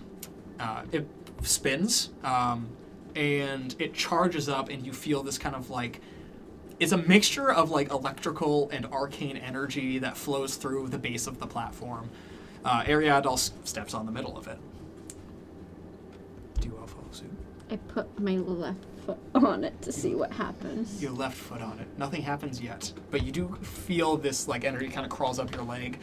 It spins and it charges up, and you feel this kind of like, it's a mixture of like electrical and arcane energy that flows through the base of the platform. Ariadne steps on the middle of it. Do you all follow suit? I put my left foot on it to see what happens. Your left foot on it. Nothing happens yet, but you do feel this like energy kind of crawls up your leg.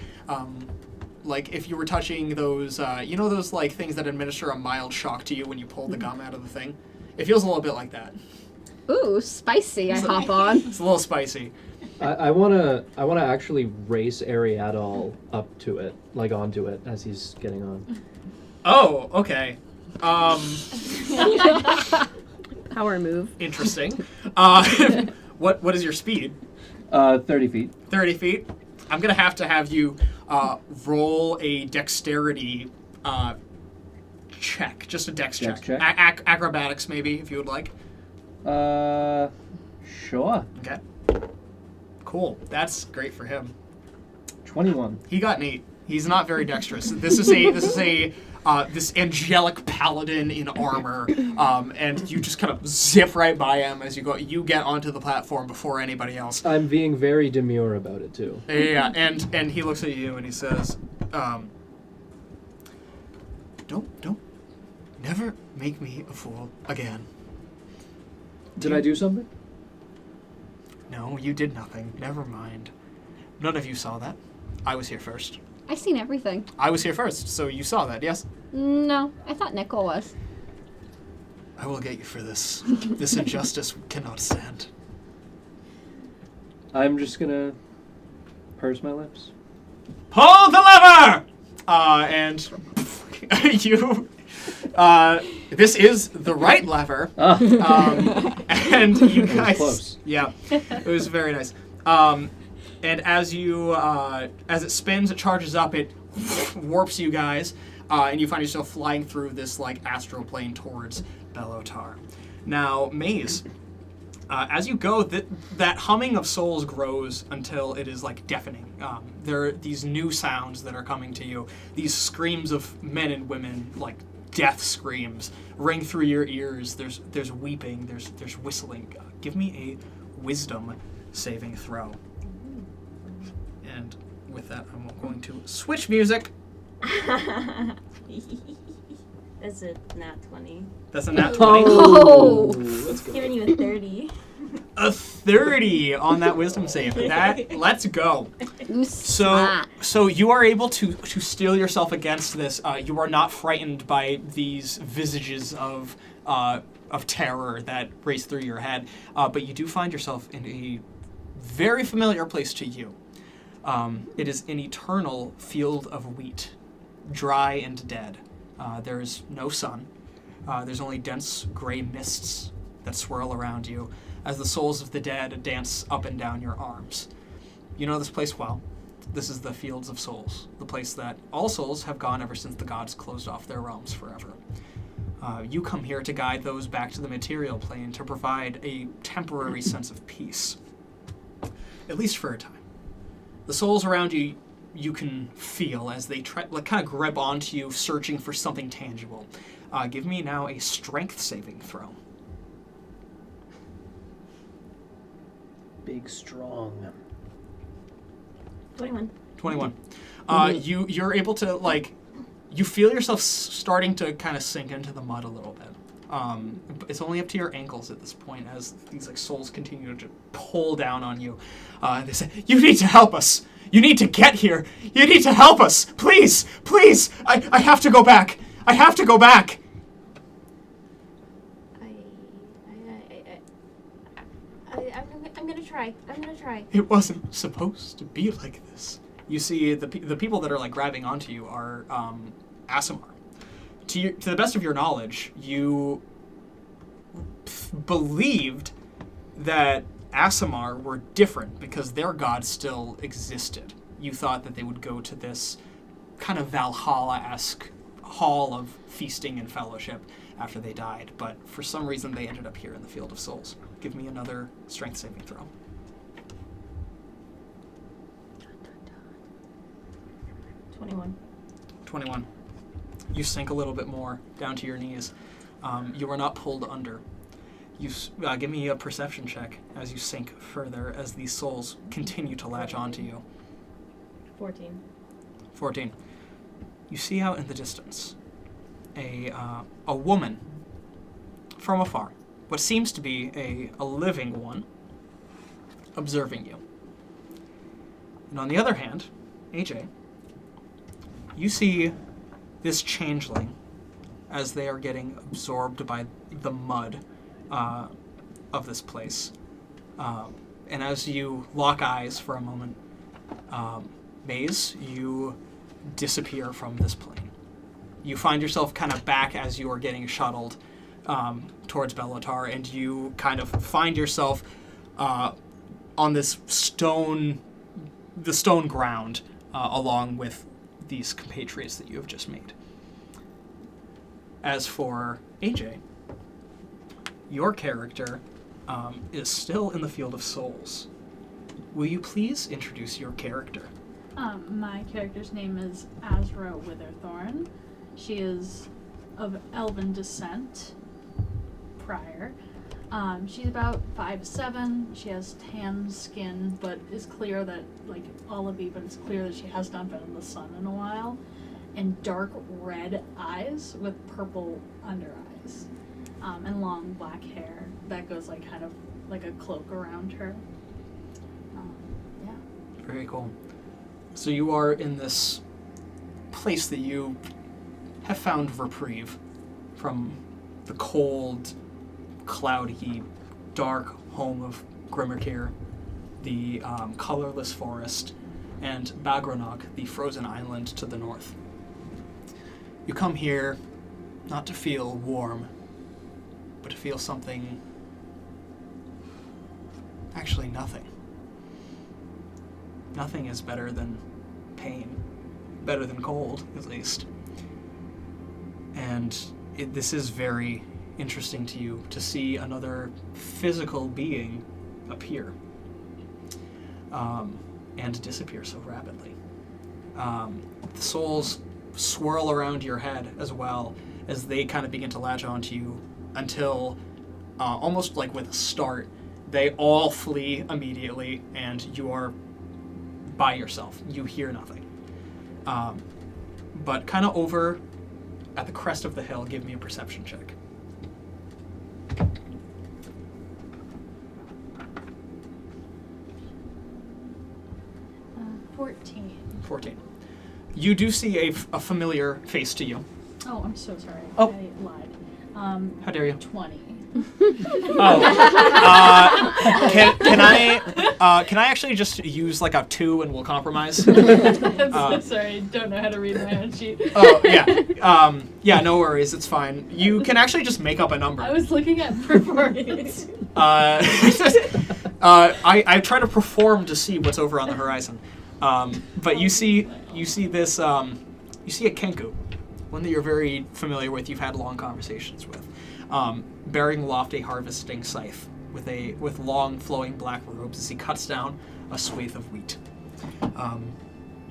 Like if you were touching those, those like things that administer a mild shock to you when you pull the gum out of the thing. It feels a little bit like that. Ooh, spicy! I hop on. It's a little spicy. I wanna actually race Ariadne up to it, like onto it, as he's getting on. Oh, okay. Power move. Interesting. What is your speed? 30 feet. 30 feet. I'm gonna have you roll a dexterity check, just a dex check. Acrobatics, maybe, if you would like. Sure. Okay. Cool. That's great for him. 21. He got an 8. He's not very dexterous. This is this angelic paladin in armor, and you just kind of zip right by him as you go. You get onto the platform before anybody else. I'm being very demure about it too. Yeah, and he looks at you and he says, "Don't, never make me a fool again." Did I do something? No, you did nothing. Never mind. None of you saw that. I was here first. I seen everything. I was here first, so you saw that, yes? No, I thought Nickel was. I will get you for this. This injustice cannot stand. I'm just gonna purse my lips. Pull the lever! And you... this is the right lever. And you guys... close. Yeah, it was very nice. And as you, as it spins, it charges up, it warps you guys, and you find yourself flying through this, like, astral plane towards Belotar. Now, Maze, as you go, that humming of souls grows until it is, like, deafening. There are these new sounds that are coming to you. These screams of men and women, like, death screams, ring through your ears. There's weeping, there's whistling. Give me a wisdom saving throw. And with that, I'm going to switch music. That's a nat 20. That's a nat 20. Oh! Let's go. Giving you a 30. A 30 on that wisdom save. Let's go. So you are able to steel yourself against this. You are not frightened by these visages of terror that race through your head, but you do find yourself in a very familiar place to you. It is an eternal field of wheat, dry and dead. There is no sun. There's only dense gray mists that swirl around you as the souls of the dead dance up and down your arms. You know this place well. This is the Fields of Souls, the place that all souls have gone ever since the gods closed off their realms forever. You come here to guide those back to the material plane to provide a temporary sense of peace, at least for a time. The souls around you, you can feel as they try, like, kind of grab onto you, searching for something tangible. Give me now a strength saving throw. Big, strong. 21. 21. You're able to, like, you feel yourself starting to kind of sink into the mud a little bit. It's only up to your ankles at this point as these, like, souls continue to pull down on you. They say, "You need to help us. You need to get here. You need to help us. Please, please. I have to go back. I have to go back." I'm gonna try. I'm gonna try. It wasn't supposed to be like this. You see, the people that are, like, grabbing onto you are Aasimar. To the best of your knowledge, you believed that Aasimar were different because their god still existed. You thought that they would go to this kind of Valhalla-esque hall of feasting and fellowship after they died, but for some reason they ended up here in the Field of Souls. Give me another strength saving throw. 21. 21. You sink a little bit more down to your knees. You are not pulled under. Give me a perception check as you sink further, as these souls continue to latch onto you. 14. 14. You see out in the distance a woman from afar, what seems to be a living one, observing you. And on the other hand, AJ, you see this changeling as they are getting absorbed by the mud of this place. And as you lock eyes for a moment, Maze, you disappear from this plane. You find yourself kind of back as you are getting shuttled towards Bellatar, and you kind of find yourself on this stone ground along with these compatriots that you have just made. As for AJ, your character is still in the field of souls. Will you please introduce your character? My character's name is Azra Witherthorn. She is of elven descent prior. She's about 5'7". She has tan skin, but it's clear that, like, olivey, but it's clear that she has not been in the sun in a while. And dark red eyes with purple under eyes. And long black hair that goes, like, kind of like a cloak around her. Yeah. Very cool. So you are in this place that you have found reprieve from the cold, cloudy, dark home of Grimmerkir, the colorless forest, and Bagranok, the frozen island to the north. You come here not to feel warm, but to feel something... Actually, nothing. Nothing is better than pain. Better than cold, at least. And this is very interesting to you, to see another physical being appear and disappear so rapidly. The souls swirl around your head as well as they kind of begin to latch onto you until, almost like with a start, they all flee immediately and you are by yourself. You hear nothing. But kind of over at the crest of the hill, give me a perception check. 14. You do see a familiar face to you. Oh, I'm so sorry. Oh. I lied. How dare you? 20. Can I actually just use like a 2 and we'll compromise? I'm so sorry. Don't know how to read my own sheet. Oh, yeah. Yeah, no worries. It's fine. You can actually just make up a number. I was looking at performance. I try to perform to see what's over on the horizon. But you see this, you see a Kenku, one that you're very familiar with, you've had long conversations with, bearing aloft a harvesting scythe with long flowing black robes as he cuts down a swathe of wheat.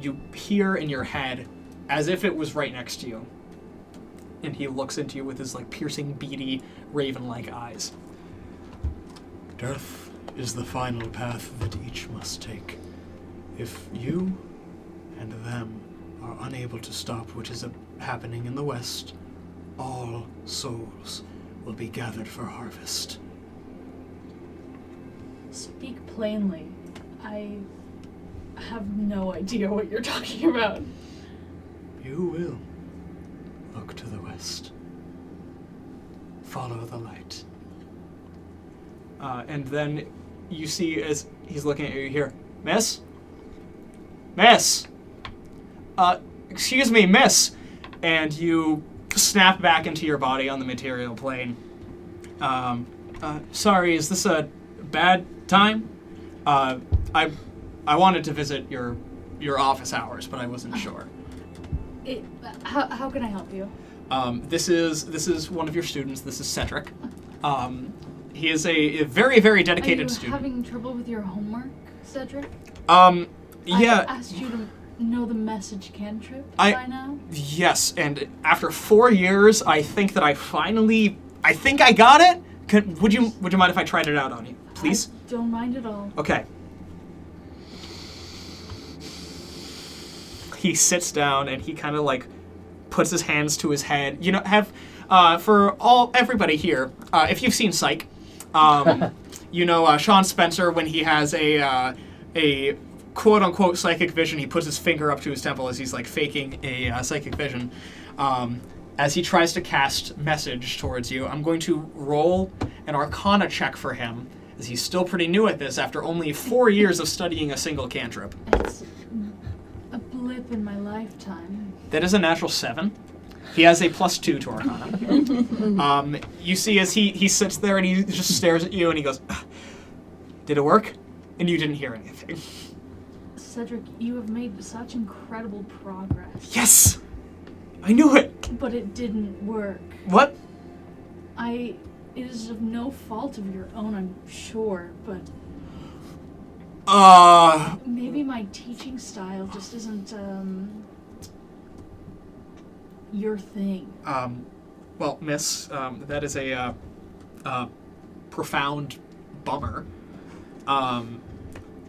You hear in your head, as if it was right next to you, and he looks into you with his like piercing, beady, raven-like eyes. Death is the final path that each must take. If you and them are unable to stop what is happening in the West, all souls will be gathered for harvest. Speak plainly. I have no idea what you're talking about. You will look to the West. Follow the light. And then you see, as he's looking at you, here, Miss? Miss! Excuse me, miss! And you snap back into your body on the material plane. Sorry, is this a bad time? I wanted to visit your office hours, but I wasn't sure. How can I help you? This is one of your students. This is Cedric. He is a very, very dedicated student. Are you having trouble with your homework, Cedric? Yeah. I asked you to know the message cantrip by now? Yes, and after 4 years, I think that I got it. Would you mind if I tried it out on you, please? I don't mind at all. Okay. He sits down and he kind of like puts his hands to his head. You know, for everybody here, if you've seen Psych, you know Sean Spencer when he has a quote unquote psychic vision, he puts his finger up to his temple as he's like faking a psychic vision. As he tries to cast message towards you, I'm going to roll an Arcana check for him, as he's still pretty new at this after only 4 years of studying a single cantrip. It's a blip in my lifetime. That is a natural 7. He has a +2 to Arcana. You see as he sits there and he just stares at you and he goes, "Did it work?" And you didn't hear anything. Cedric, you have made such incredible progress. Yes! I knew it! But it didn't work. What? It is of no fault of your own, I'm sure, but... Maybe my teaching style just isn't, your thing. Well, miss, that is a profound bummer.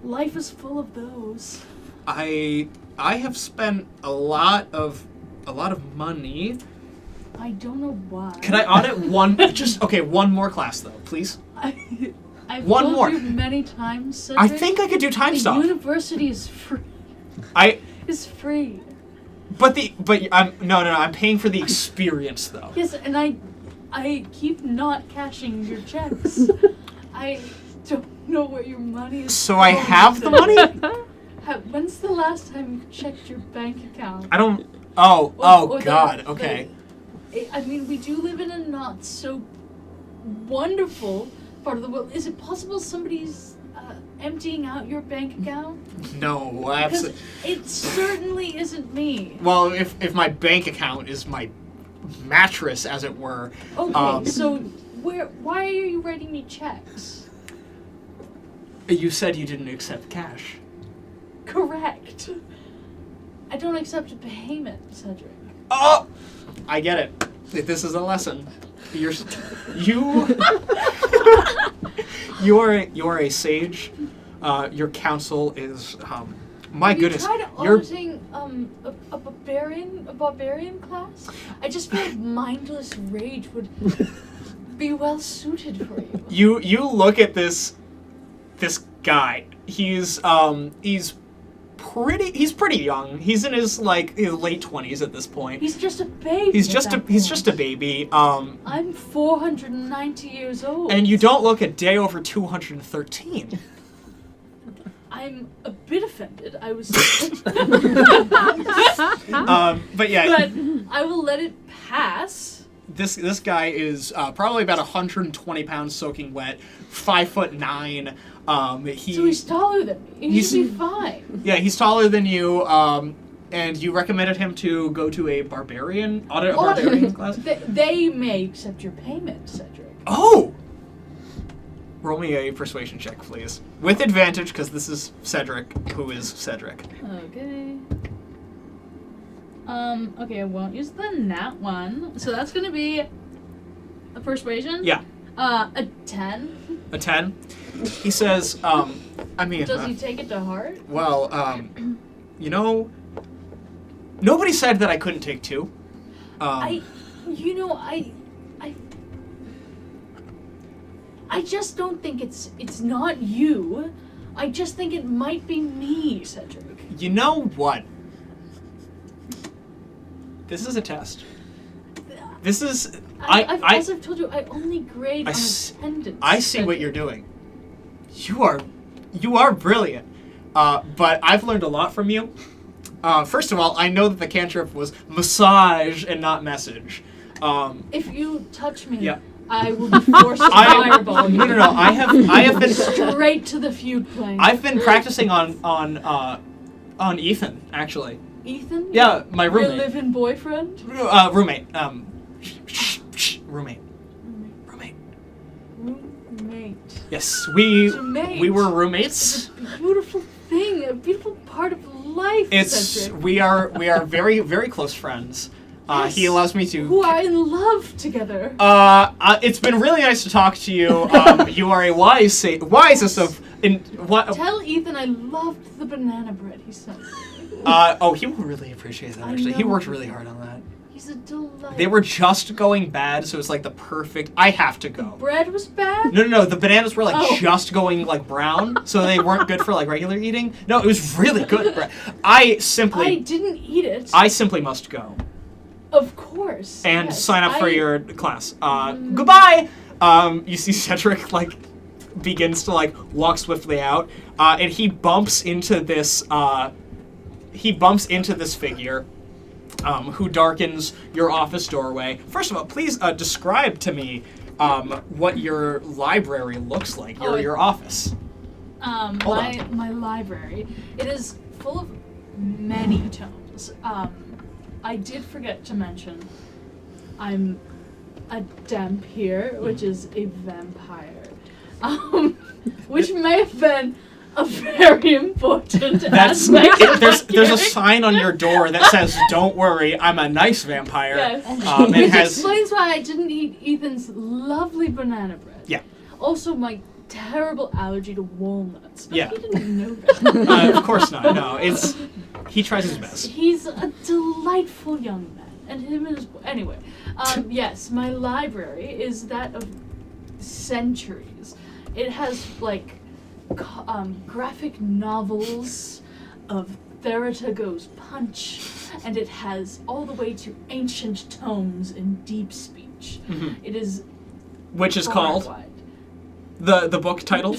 Life is full of those. I have spent a lot of money. I don't know why. Can I audit one? One more class though, please. I've one told more. you many times, Cedric. I think I could do time the stuff. The university is free. Is free. I'm paying for the experience though. Yes, and I keep not cashing your checks. I don't know where your money is. So I have the money? When's the last time you checked your bank account? I don't. Oh God. Okay. I mean, we do live in a not so wonderful part of the world. Is it possible somebody's emptying out your bank account? No, absolutely. It certainly isn't me. Well, if my bank account is my mattress, as it were. Okay, so why are you writing me checks? You said you didn't accept cash. Correct. I don't accept a payment, Cedric. Oh! I get it. This is a lesson. You are a sage. Your counsel is my goodness. Have you tried auditing a barbarian class? I just feel like mindless rage would be well suited for you. You look at this guy. He's pretty young. He's in his late 20s at this point. He's just a baby. He's just a baby. I'm 490 years old. And you don't look a day over 213. I'm a bit offended. I was but yeah. But I will let it pass. This guy is probably about 120 pounds soaking wet, 5'9". So he's taller than me. He should be fine. Yeah, he's taller than you. And you recommended him to go to a barbarian class. They may accept your payment, Cedric. Oh. Roll me a persuasion check, please, with advantage because this is Cedric, who is Cedric. Okay. Okay, I won't use the nat one. So that's gonna be a persuasion? Yeah. A 10. A 10? He says, Does he take it to heart? Well, nobody said that I couldn't take 2. I just don't think it's not you. I just think it might be me, Cedric. You know what? This is a test. This is... As I've told you, I only grade on attendance. I see what you're doing. You are brilliant. But I've learned a lot from you. First of all, I know that the cantrip was massage and not message. If you touch me, yeah. I will be forced to fireball you. No. I have been straight to the feud plane. I've been practicing on Ethan, actually. Ethan? Yeah, my roommate. Your live-in boyfriend? Roommate. Roommate. Roommate. Yes, we were roommates. It's a beautiful thing, a beautiful part of life, Cedric. We are very, very close friends. Yes. He allows me to. Who are in love together. It's been really nice to talk to you. You are a wisest of. Tell Ethan I loved the banana bread he sent me. He will really appreciate that. Actually, he worked really hard on that. He's a delight. They were just going bad, so it's like the perfect. I have to go. Bread was bad? No. The bananas were just going brown, so they weren't good for regular eating. No, it was really good bread. I didn't eat it. I simply must go. Of course. And yes. sign up for your class. Goodbye. You see Cedric begins to walk swiftly out, and he bumps into this. Figure. Who darkens your office doorway. First of all, please describe to me what your library looks like, your office. My library. It is full of many tomes. I did forget to mention I'm a Dampier, which is a vampire. Which may have been a very important aspect. There's a sign on your door that says, "Don't worry, I'm a nice vampire." Yes. Which explains why I didn't eat Ethan's lovely banana bread. Yeah. Also, my terrible allergy to walnuts. But yeah. He didn't know that. Of course not. No, he tries his best. He's a delightful young man, and him and his anyway. Yes, my library is that of centuries. It has graphic novels of Theratago's Punch, and it has all the way to ancient tomes in deep speech. Mm-hmm. It is which is called wide. The book titled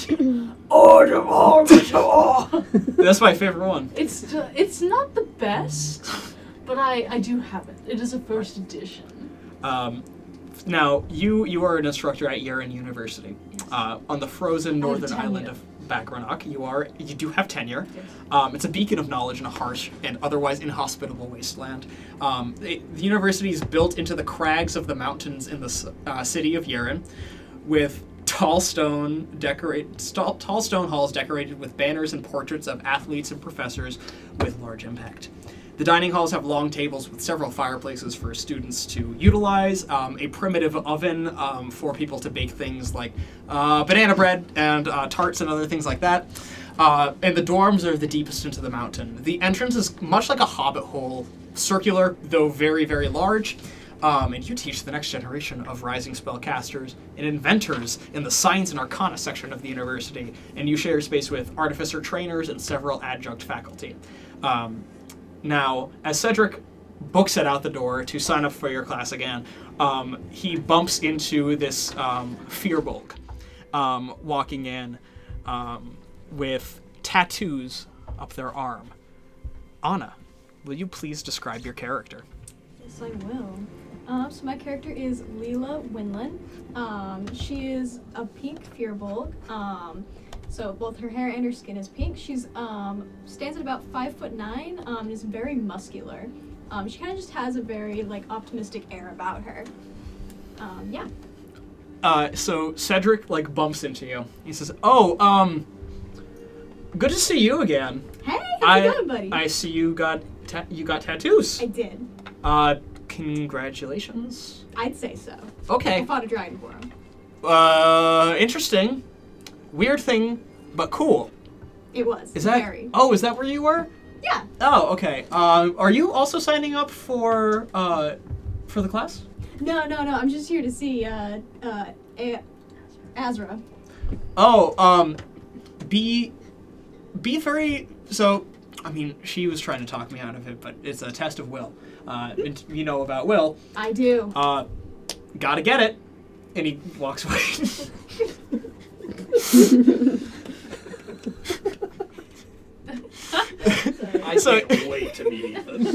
That's my favorite one. It's not the best, but I do have it. It is a first edition. Now you are an instructor at Yeren University, on the frozen northern island of Bakranok. You do have tenure. Yes. It's a beacon of knowledge in a harsh and otherwise inhospitable wasteland. The university is built into the crags of the mountains in the city of Yeren, with tall stone halls decorated with banners and portraits of athletes and professors with large impact. The dining halls have long tables with several fireplaces for students to utilize, a primitive oven for people to bake things like banana bread and tarts and other things like that. And the dorms are the deepest into the mountain. The entrance is much like a hobbit hole, circular, though very, very large. And you teach the next generation of rising spellcasters and inventors in the Science and Arcana section of the university, and you share space with artificer trainers and several adjunct faculty. Now, as Cedric books it out the door to sign up for your class again, he bumps into this Fearbulk walking in with tattoos up their arm. Anna, will you please describe your character? Yes, I will. So my character is Leela Winland. She is a pink Fearbulk. So both her hair and her skin is pink. She's stands at about 5'9", and is very muscular. She kind of just has a very optimistic air about her. Yeah. So Cedric bumps into you. He says, "Oh, good to see you again. Hey, how's it going, buddy? I see you got tattoos. I did. Congratulations. I'd say so. Okay. I fought a dragon for him. Interesting. Weird thing, but cool. It was. Is that? Very. Oh, is that where you were? Yeah. Oh, okay. Are you also signing up for the class? No. I'm just here to see Azra. Oh, be very. So, I mean, she was trying to talk me out of it, but it's a test of will. And you know about will. I do. Gotta get it. And he walks away. I can't wait to meet Ethan.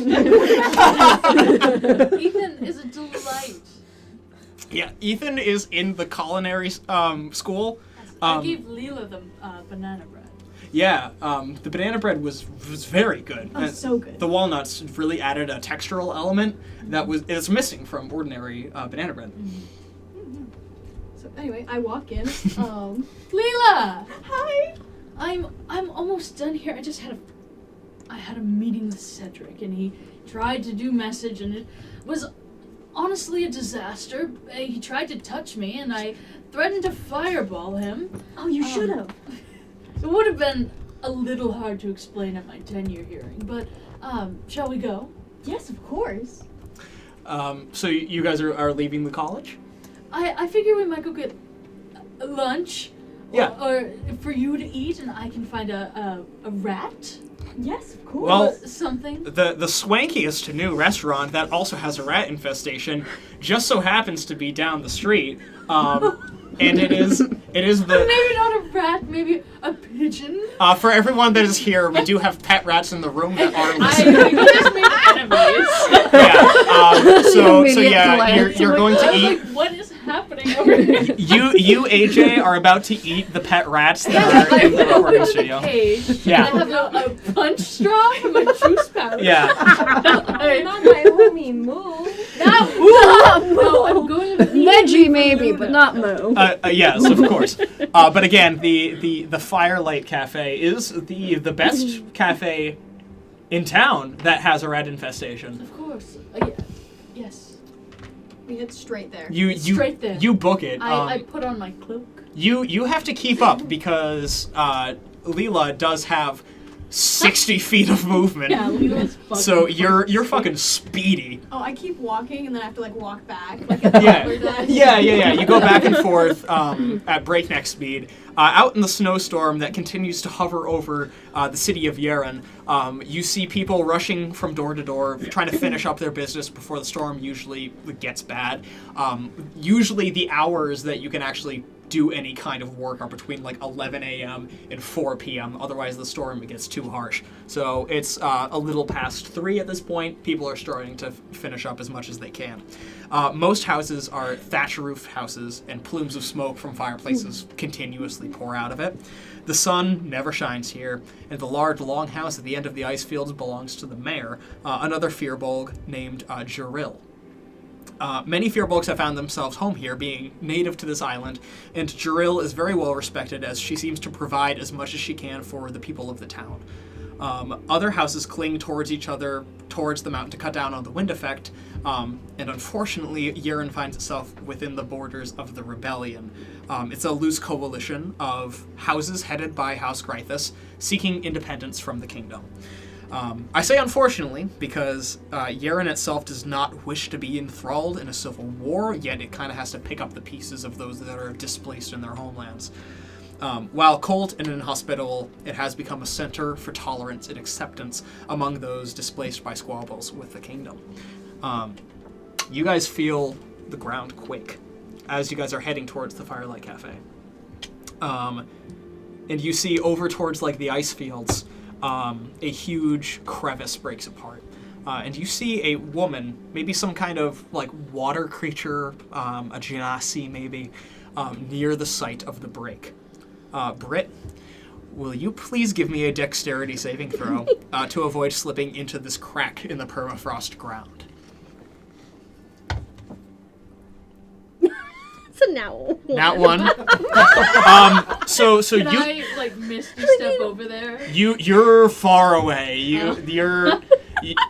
Ethan is a delight. Yeah, Ethan is in the culinary school. I gave Leela the banana bread. Yeah, the banana bread was very good. Oh, so good. The walnuts really added a textural element that is missing from ordinary banana bread. Mm-hmm. So anyway, I walk in. Leela! Hi! I'm almost done here. I just had a I had a meeting with Cedric, and he tried to do message, and it was honestly a disaster. He tried to touch me, and I threatened to fireball him. Oh, you should have. It would have been a little hard to explain at my tenure hearing, but shall we go? Yes, of course. So you guys are leaving the college? I figure we might go get lunch. Yeah. Or for you to eat, and I can find a rat. Yes, of course. Well, something. The swankiest new restaurant that also has a rat infestation just so happens to be down the street. And it is the Maybe not a rat, maybe a pigeon. For everyone that is here, we do have pet rats in the room that are I listening. just made enemies. You're going to eat. Like, what is happening over here? You AJ are about to eat the pet rats that are in the recording studio. Cage. Yeah. I have a punch straw from a juice pouch. Yeah. Not my homie, Moo. Not Moo. No, I'm going to Veggie maybe, but not Moo. Yes, of course. But again, the Firelight Cafe is the best cafe in town that has a rat infestation. Of course. Yes. We hit straight there. Straight there. You book it. I put on my cloak. You have to keep up because Leela does have 60 feet of movement. Yeah, Leela's fucking So you're fucking speedy. Oh, I keep walking and then I have to like walk back. Like Yeah. You go back and forth at breakneck speed. Out in the snowstorm that continues to hover over the city of Yeren, you see people rushing from door to door, trying to finish up their business before the storm usually gets bad. Usually the hours that you can actually do any kind of work are between like 11 a.m. and 4 p.m. Otherwise the storm gets too harsh. So it's a little past 3 at this point. People are starting to finish up as much as they can. Most houses are thatch roof houses, and plumes of smoke from fireplaces continuously pour out of it. The sun never shines here, and the large longhouse at the end of the ice fields belongs to the mayor, another Firbolg named Jiril. Many Firbolgs have found themselves home here, being native to this island, and Jiril is very well respected as she seems to provide as much as she can for the people of the town. Other houses cling towards each other, towards the mountain to cut down on the wind effect, and unfortunately, Yeren finds itself within the borders of the rebellion. It's a loose coalition of houses headed by House Grythus, seeking independence from the kingdom. I say unfortunately because Yeren itself does not wish to be enthralled in a civil war, yet it kind of has to pick up the pieces of those that are displaced in their homelands. While cold and inhospitable, it has become a center for tolerance and acceptance among those displaced by squabbles with the kingdom. You guys feel the ground quake as you guys are heading towards the Firelight Cafe. And you see over towards like the ice fields, a huge crevice breaks apart. And you see a woman, maybe some kind of like water creature, a genasi maybe, near the site of the break. Britt, will you please give me a dexterity saving throw to avoid slipping into this crack in the permafrost ground? So now. Nat 1. So Can you I like misty step over there? you're far away. You're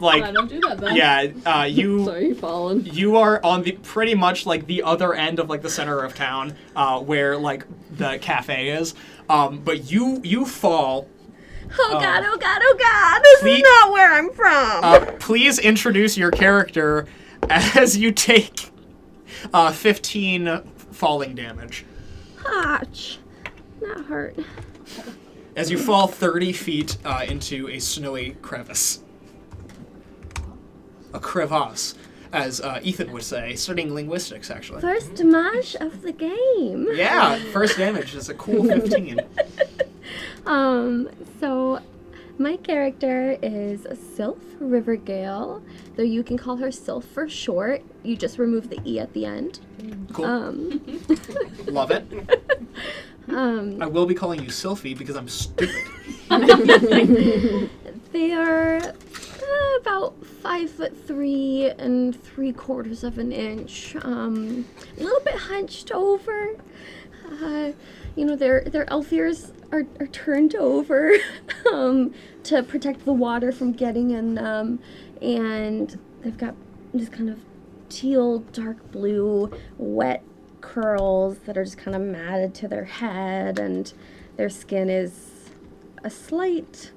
like I don't do that then. yeah. You Sorry, fallen. you are on the pretty much like the other end of like the center of town, where like the cafe is. But you fall. Oh god, oh god, oh god! This is not where I'm from! Please introduce your character as you take 15 falling damage. Ouch. That hurt. As you fall 30 feet into a snowy crevice. A crevasse, as Ethan would say, studying linguistics, actually. First damage of the game. Yeah, first damage is a cool 15. So my character is Sylph Rivergale, though you can call her Sylph for short. You just remove the E at the end. Cool. Love it. I will be calling you Sylphie because I'm stupid. They are about 5'3" and 3/4 of an inch. A little bit hunched over. their elf ears are turned over to protect the water from getting in them, and they've got this kind of teal, dark blue, wet curls that are just kind of matted to their head, and their skin is a slight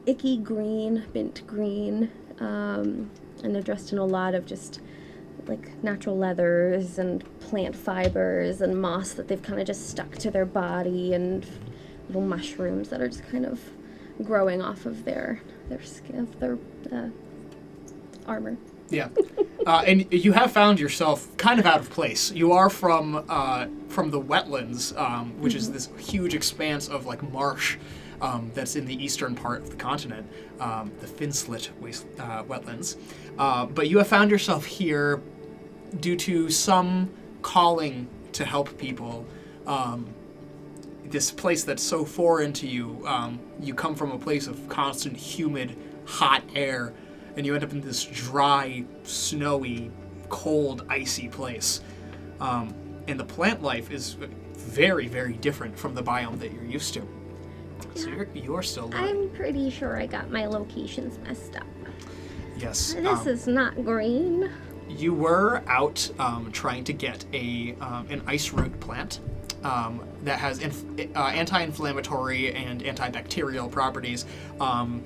icky green, mint green, and they're dressed in a lot of just like natural leathers and plant fibers and moss that they've kind of just stuck to their body, and little mushrooms that are just kind of growing off of their skin, of their armor. Yeah. And you have found yourself kind of out of place. You are from the wetlands, which is this huge expanse of like marsh that's in the eastern part of the continent, the Finslit wetlands. But you have found yourself here due to some calling to help people. This place that's so foreign to you, you come from a place of constant, humid, hot air, and you end up in this dry, snowy, cold, icy place. And the plant life is very, very different from the biome that you're used to. So you're still learning. I'm pretty sure I got my locations messed up. Yes. This is not green. You were out trying to get an ice root plant that has anti-inflammatory and antibacterial properties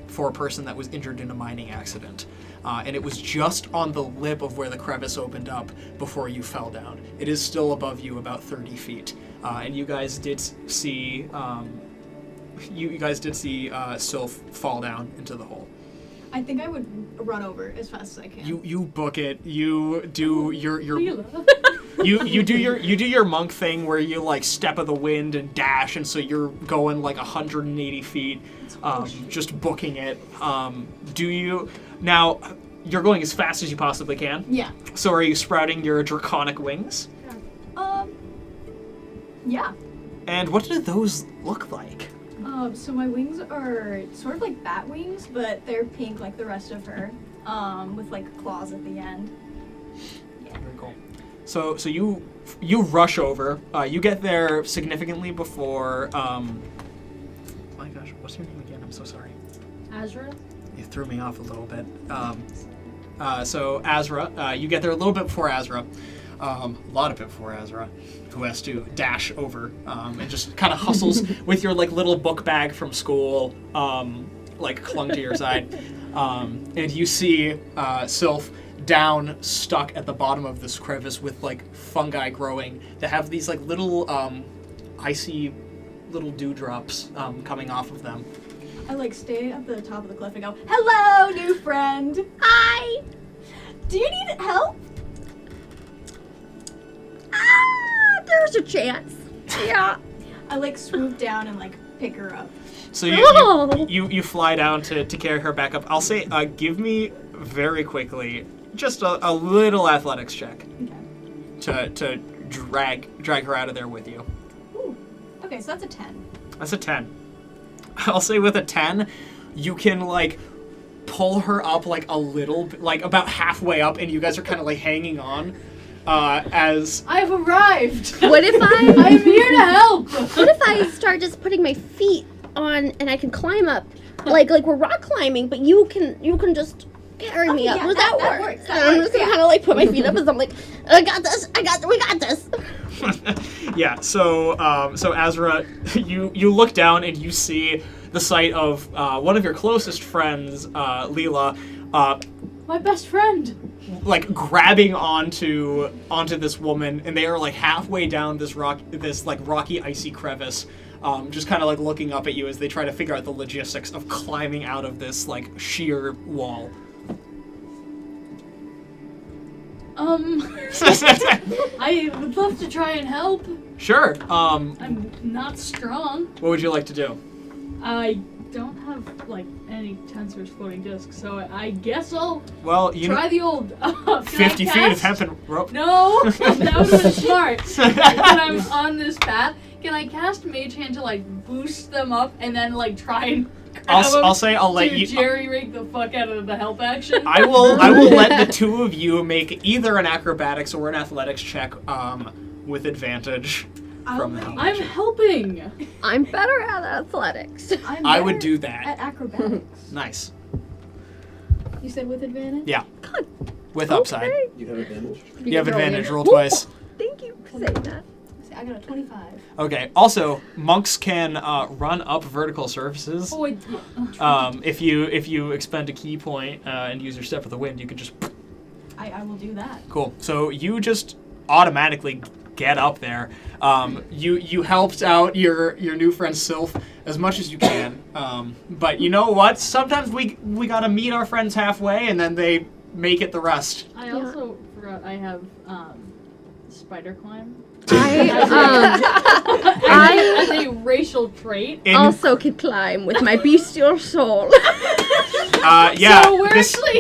for a person that was injured in a mining accident. And it was just on the lip of where the crevice opened up before you fell down. It is still above you about 30 feet. And you guys did see Sylph fall down into the hole. I think I would run over as fast as I can. You book it. You do your you do your monk thing where you like step of the wind and dash, and so you're going like 180 feet, just booking it. Do you now? You're going as fast as you possibly can. Yeah. So are you sprouting your draconic wings? Yeah. And what do those look like? So my wings are sort of like bat wings, but they're pink like the rest of her, with like claws at the end. Yeah. Very cool. So you rush over. You get there significantly before. My gosh, what's your name again? I'm so sorry. Azra? You threw me off a little bit. So Azra, you get there a little bit before Azra. A lot of it before Azra, who has to dash over and just kind of hustles with your like little book bag from school, like clung to your side. And you see Sylph down, stuck at the bottom of this crevice with like fungi growing that have these like little icy little dewdrops coming off of them. I like stay at the top of the cliff and go, "Hello, new friend. Hi. Do you need help?" There's a chance. Yeah. I like swoop down and like pick her up. So you fly down to carry her back up. I'll say, give me very quickly just a little athletics check. Okay. To drag her out of there with you. Ooh. Okay, so that's a 10. That's a 10. I'll say with a 10, you can like pull her up like a little, like about halfway up, and you guys are kind of like hanging on. As I've arrived. What if I'm here to help. What if I start just putting my feet on and I can climb up, like we're rock climbing, but you can just carry me up. Yeah, Would that work? works. And I'm just gonna kind of like put my feet up as I'm like, we got this. Yeah. So Azra, you look down and you see the sight of one of your closest friends, Leela. My best friend. Like grabbing onto this woman, and they are like halfway down this rocky icy crevice, just kind of like looking up at you as they try to figure out the logistics of climbing out of this like sheer wall. I would love to try and help. Sure. I'm not strong. What would you like to do? I don't have like any tensors floating discs, so I guess I'll try the old 50 feet of hempen rope. No, that would have been smart. When I'm on this path, can I cast Mage Hand to like boost them up and then like try and I'll let you jerry-rig the fuck out of the help action? I will let the two of you make either an acrobatics or an athletics check with advantage. from the I'm helmet. helping. I'm better at athletics. I would do that. At acrobatics. Nice. You said with advantage? Yeah. God, With upside. okay. You have advantage. You have advantage. Roll twice. Thank you for saying that. See, I got a 25. Okay. Also, monks can run up vertical surfaces. Oh, wait. If you expend a key point and use your step of the wind, you can just. I will do that. Cool. So you just automatically get up there. You helped out your new friend Sylph as much as you can. But you know what? Sometimes we gotta meet our friends halfway, and then they make it the rest. I also forgot I have spider climb. I As a racial trait. also could climb with my bestial soul. Yeah. So we're this, actually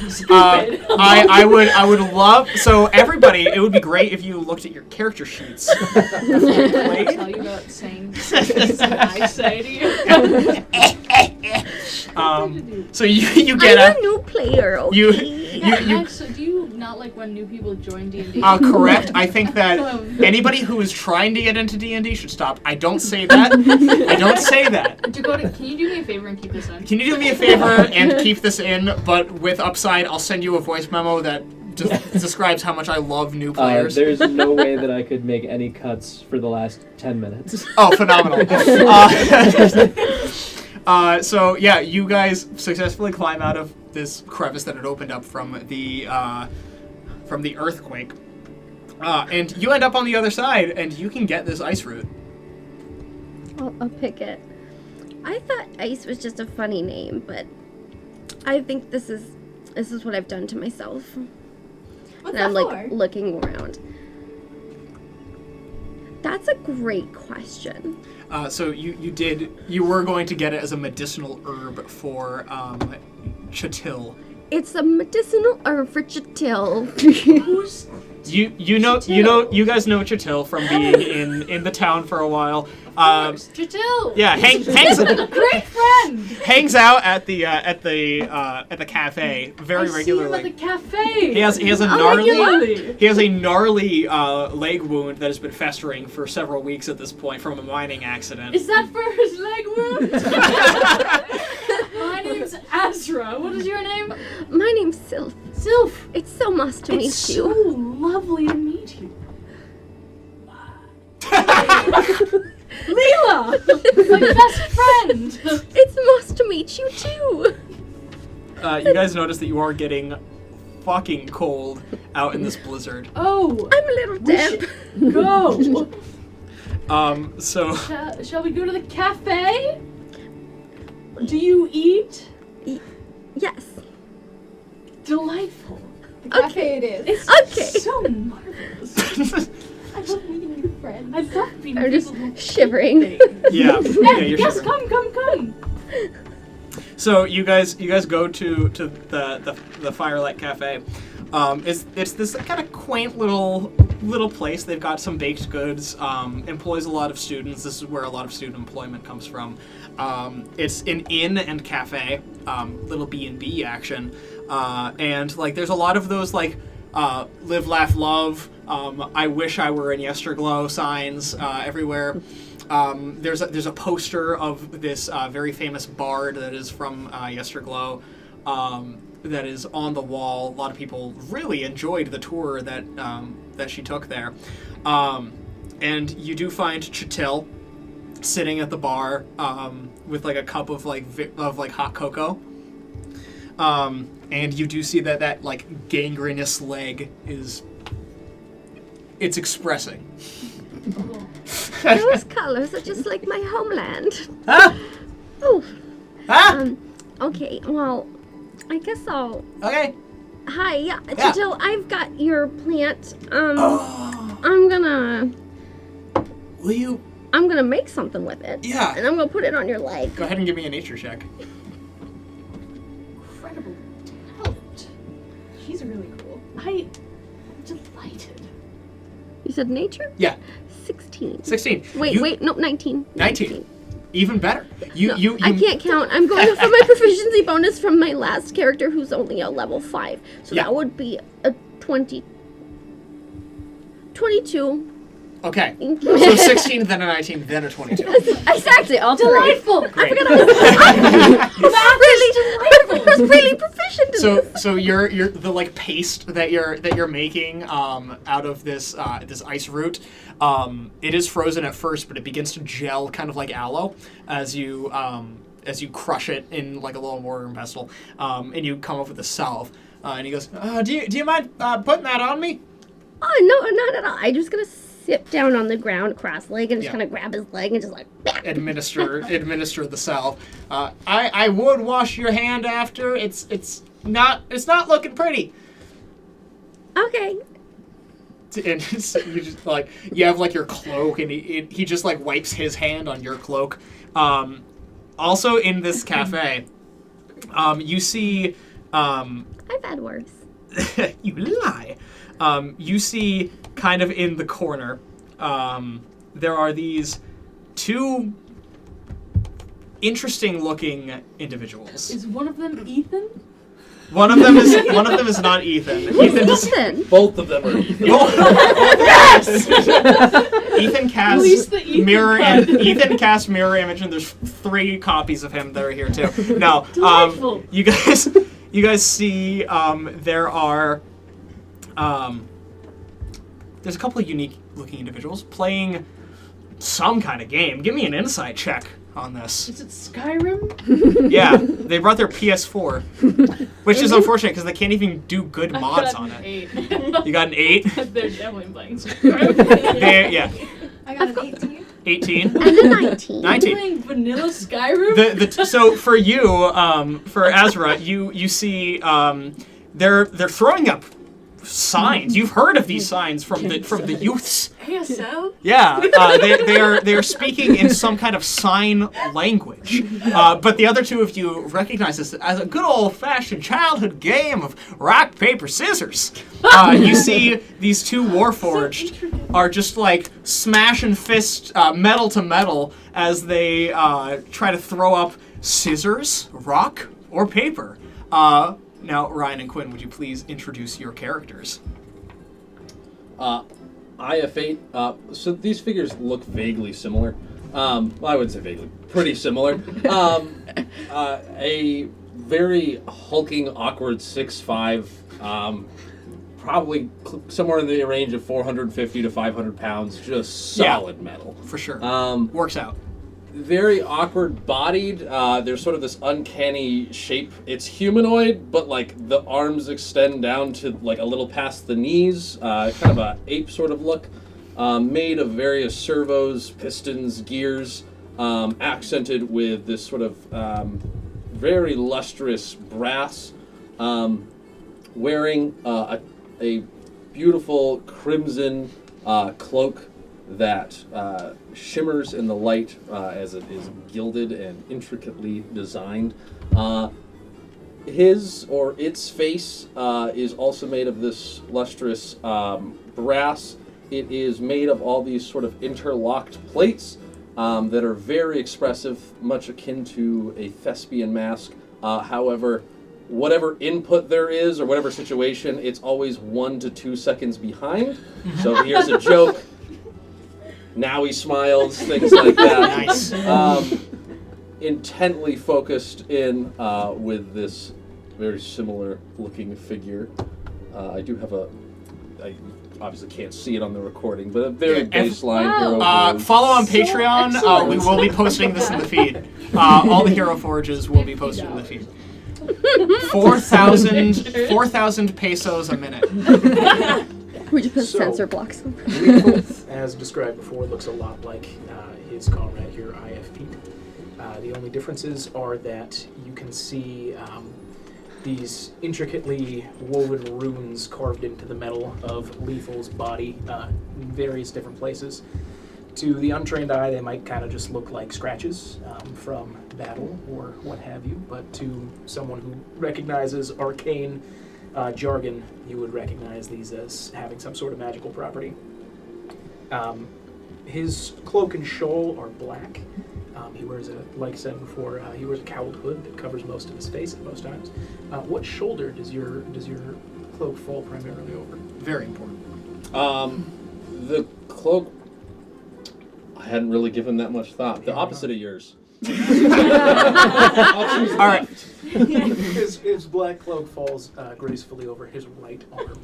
stupid. I would love. So everybody, it would be great if you looked at your character sheets. I tell you about saying things that I say to you. So you get I'm a new player, okay? you Actually, do you not like when new people join D&D? correct. I think that anybody who is trying to get into D&D should stop. I don't say that. I don't say that. Dakota, can you do me a favor and keep this in? Can you do me a favor and keep this in, but with upside, I'll send you a voice memo that describes how much I love new players. There's no way that I could make any cuts for the last 10 minutes. Oh, phenomenal. So yeah, you guys successfully climb out of this crevice that had opened up from the earthquake, and you end up on the other side, and you can get this ice root. I'll pick it. I thought ice was just a funny name, but I think this is what I've done to myself. What's And that I'm like for? looking around. That's a great question. So you were going to get it as a medicinal herb for Chatil. It's a medicinal herb for Chatil. Who's You guys know Chatil from being in the town for a while. Chatil? Yeah, hangs Great friend. hangs out at the cafe very I regularly. see him at the cafe. He has a Regularly. gnarly leg wound that has been festering for several weeks at this point from a mining accident. Is that for his leg wound? My name's Azra. What is your name? My name's Sylph. Sylph. It's so nice to meet It's so you. lovely to meet you. Leela, my best friend. It's nice to meet you too. You guys notice that you are getting fucking cold out in this blizzard. Oh, I'm a little damp. go. So Shall we go to the cafe? Do you eat? Yes. Delightful. The cafe it is. It's Okay. so marvelous. I love meeting new friends. I love being I'm just people who shivering. yeah, you're yes, shivering. come. So you guys go to the Firelight Cafe. It's this kind of quaint little place. They've got some baked goods. Employs a lot of students. This is where a lot of student employment comes from. It's an inn and cafe, little B&B action, and like there's a lot of those like live, laugh, love. I wish I were in Yesterglow signs everywhere. There's a poster of this very famous bard that is from Yesterglow that is on the wall. A lot of people really enjoyed the tour that she took there. And you do find Chatil sitting at the bar with like a cup of hot cocoa. And you do see that like gangrenous leg it's expressing. Those colors are just like my homeland. Ah! Oh. Ah! Okay, well, I guess I'll... Okay. Hi, yeah, Yeah. Chatil, I've got your plant. Oh. I'm gonna Will you make something with it. Yeah. And I'm gonna put it on your leg. go ahead and give me a nature check? Incredible talent. She's really cool. I'm delighted. You said nature? Yeah. 16. 16. Wait, no, 19. 19. Even better. You I can't count. I'm going for my proficiency bonus from my last character who's only a level 5. So Yeah. that would be a 22. Okay. So 16, then a 19, then a 22. Exactly, all Delightful. Great. I was really proficient in this. So you're the like paste that you're making out of this this ice root. It is frozen at first, but it begins to gel kind of like aloe as you crush it in like a little mortar and pestle, and you come up with a salve. And he goes, do you mind putting that on me? Oh, no, not at all. I'm just going to sit down on the ground, cross-legged, and just kind of grab his leg and just like... administer the salve. I would wash your hand after. It's not looking pretty. Okay. And you just like you have like your cloak, and he just like wipes his hand on your cloak. Also in this cafe, you see. I've had worse. You lie. You see, kind of in the corner, there are these two interesting-looking individuals. Is one of them Ethan? One of them is not Ethan. Ethan. Both of them are Ethan. Yes. Ethan casts Ethan Ethan casts mirror image, and there's 3 copies of him that are here too. No, Delightful. you guys see there are there's a couple of unique looking individuals playing some kind of game. Give me an insight check on this. Is it Skyrim? Yeah, they brought their PS4, which is unfortunate because they can't even do good mods on it. 8. You got an 8? They're definitely playing Skyrim. Yeah. I got an 18. 18? And a 19. 19. Playing vanilla Skyrim? So for you, for Azra, you see they're throwing up signs. You've heard of these signs from the youths. ASL? Yeah, they are speaking in some kind of sign language. But the other two of you recognize this as a good old-fashioned childhood game of rock, paper, scissors. You see these two Warforged are just like smashing fist metal to metal as they try to throw up scissors, rock, or paper. Now, Ryan and Quinn, would you please introduce your characters? IF8. So these figures look vaguely similar. Well, I wouldn't say vaguely. Pretty similar. A very hulking, awkward 6'5", probably somewhere in the range of 450 to 500 pounds, just solid metal. For sure. Works out. Very awkward bodied. There's sort of this uncanny shape. It's humanoid, but like the arms extend down to like a little past the knees. Kind of a ape sort of look. Made of various servos, pistons, gears, accented with this sort of very lustrous brass. Wearing a beautiful crimson cloak that shimmers in the light as it is gilded and intricately designed. His or its face is also made of this lustrous brass. It is made of all these sort of interlocked plates that are very expressive, much akin to a thespian mask. However, whatever input there is or whatever situation, it's always 1 to 2 seconds behind. So here's a joke. Now he smiles, things like that. Nice. Intently focused in with this very similar looking figure. I do have I obviously can't see it on the recording, but a very baseline hero. Follow on Patreon. We will be posting this in the feed. All the Hero Forges will be posted in the feed. 4,000 pesos a minute. We just put sensor blocks over. Lethal, as described before, looks a lot like his comrade here, IFP. The only differences are that you can see these intricately woven runes carved into the metal of Lethal's body in various different places. To the untrained eye, they might kind of just look like scratches from battle or what have you, but to someone who recognizes arcane jargon, you would recognize these as having some sort of magical property. His cloak and shawl are black. He wears like I said before, he wears a cowled hood that covers most of his face at most times. What shoulder does your cloak fall primarily over? Very important. The cloak I hadn't really given that much thought. The opposite of yours. All right. His black cloak falls gracefully over his right arm,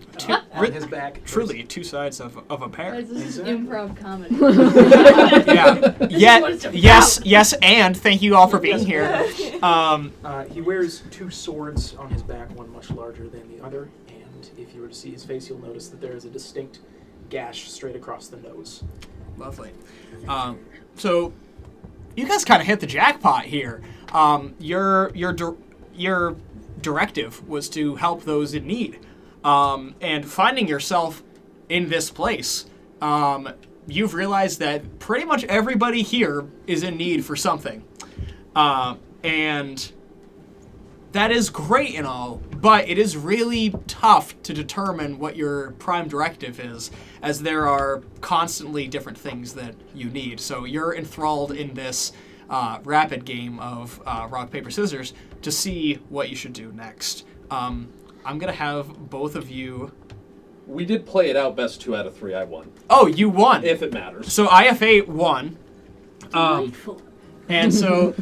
on his back. Truly, two sides of a pair. This is improv comedy. Yes, and thank you all for being here. He wears two swords on his back, one much larger than the other, and if you were to see his face, you'll notice that there is a distinct gash straight across the nose. Lovely. So you guys kind of hit the jackpot here. Your directive was to help those in need, and finding yourself in this place, you've realized that pretty much everybody here is in need for something, and that is great and all, but it is really tough to determine what your prime directive is, as there are constantly different things that you need. So you're enthralled in this rapid game of rock, paper, scissors to see what you should do next. I'm going to have both of you... We did play it out best 2 out of 3. I won. Oh, you won. If it matters. So IFA won. Delightful. And so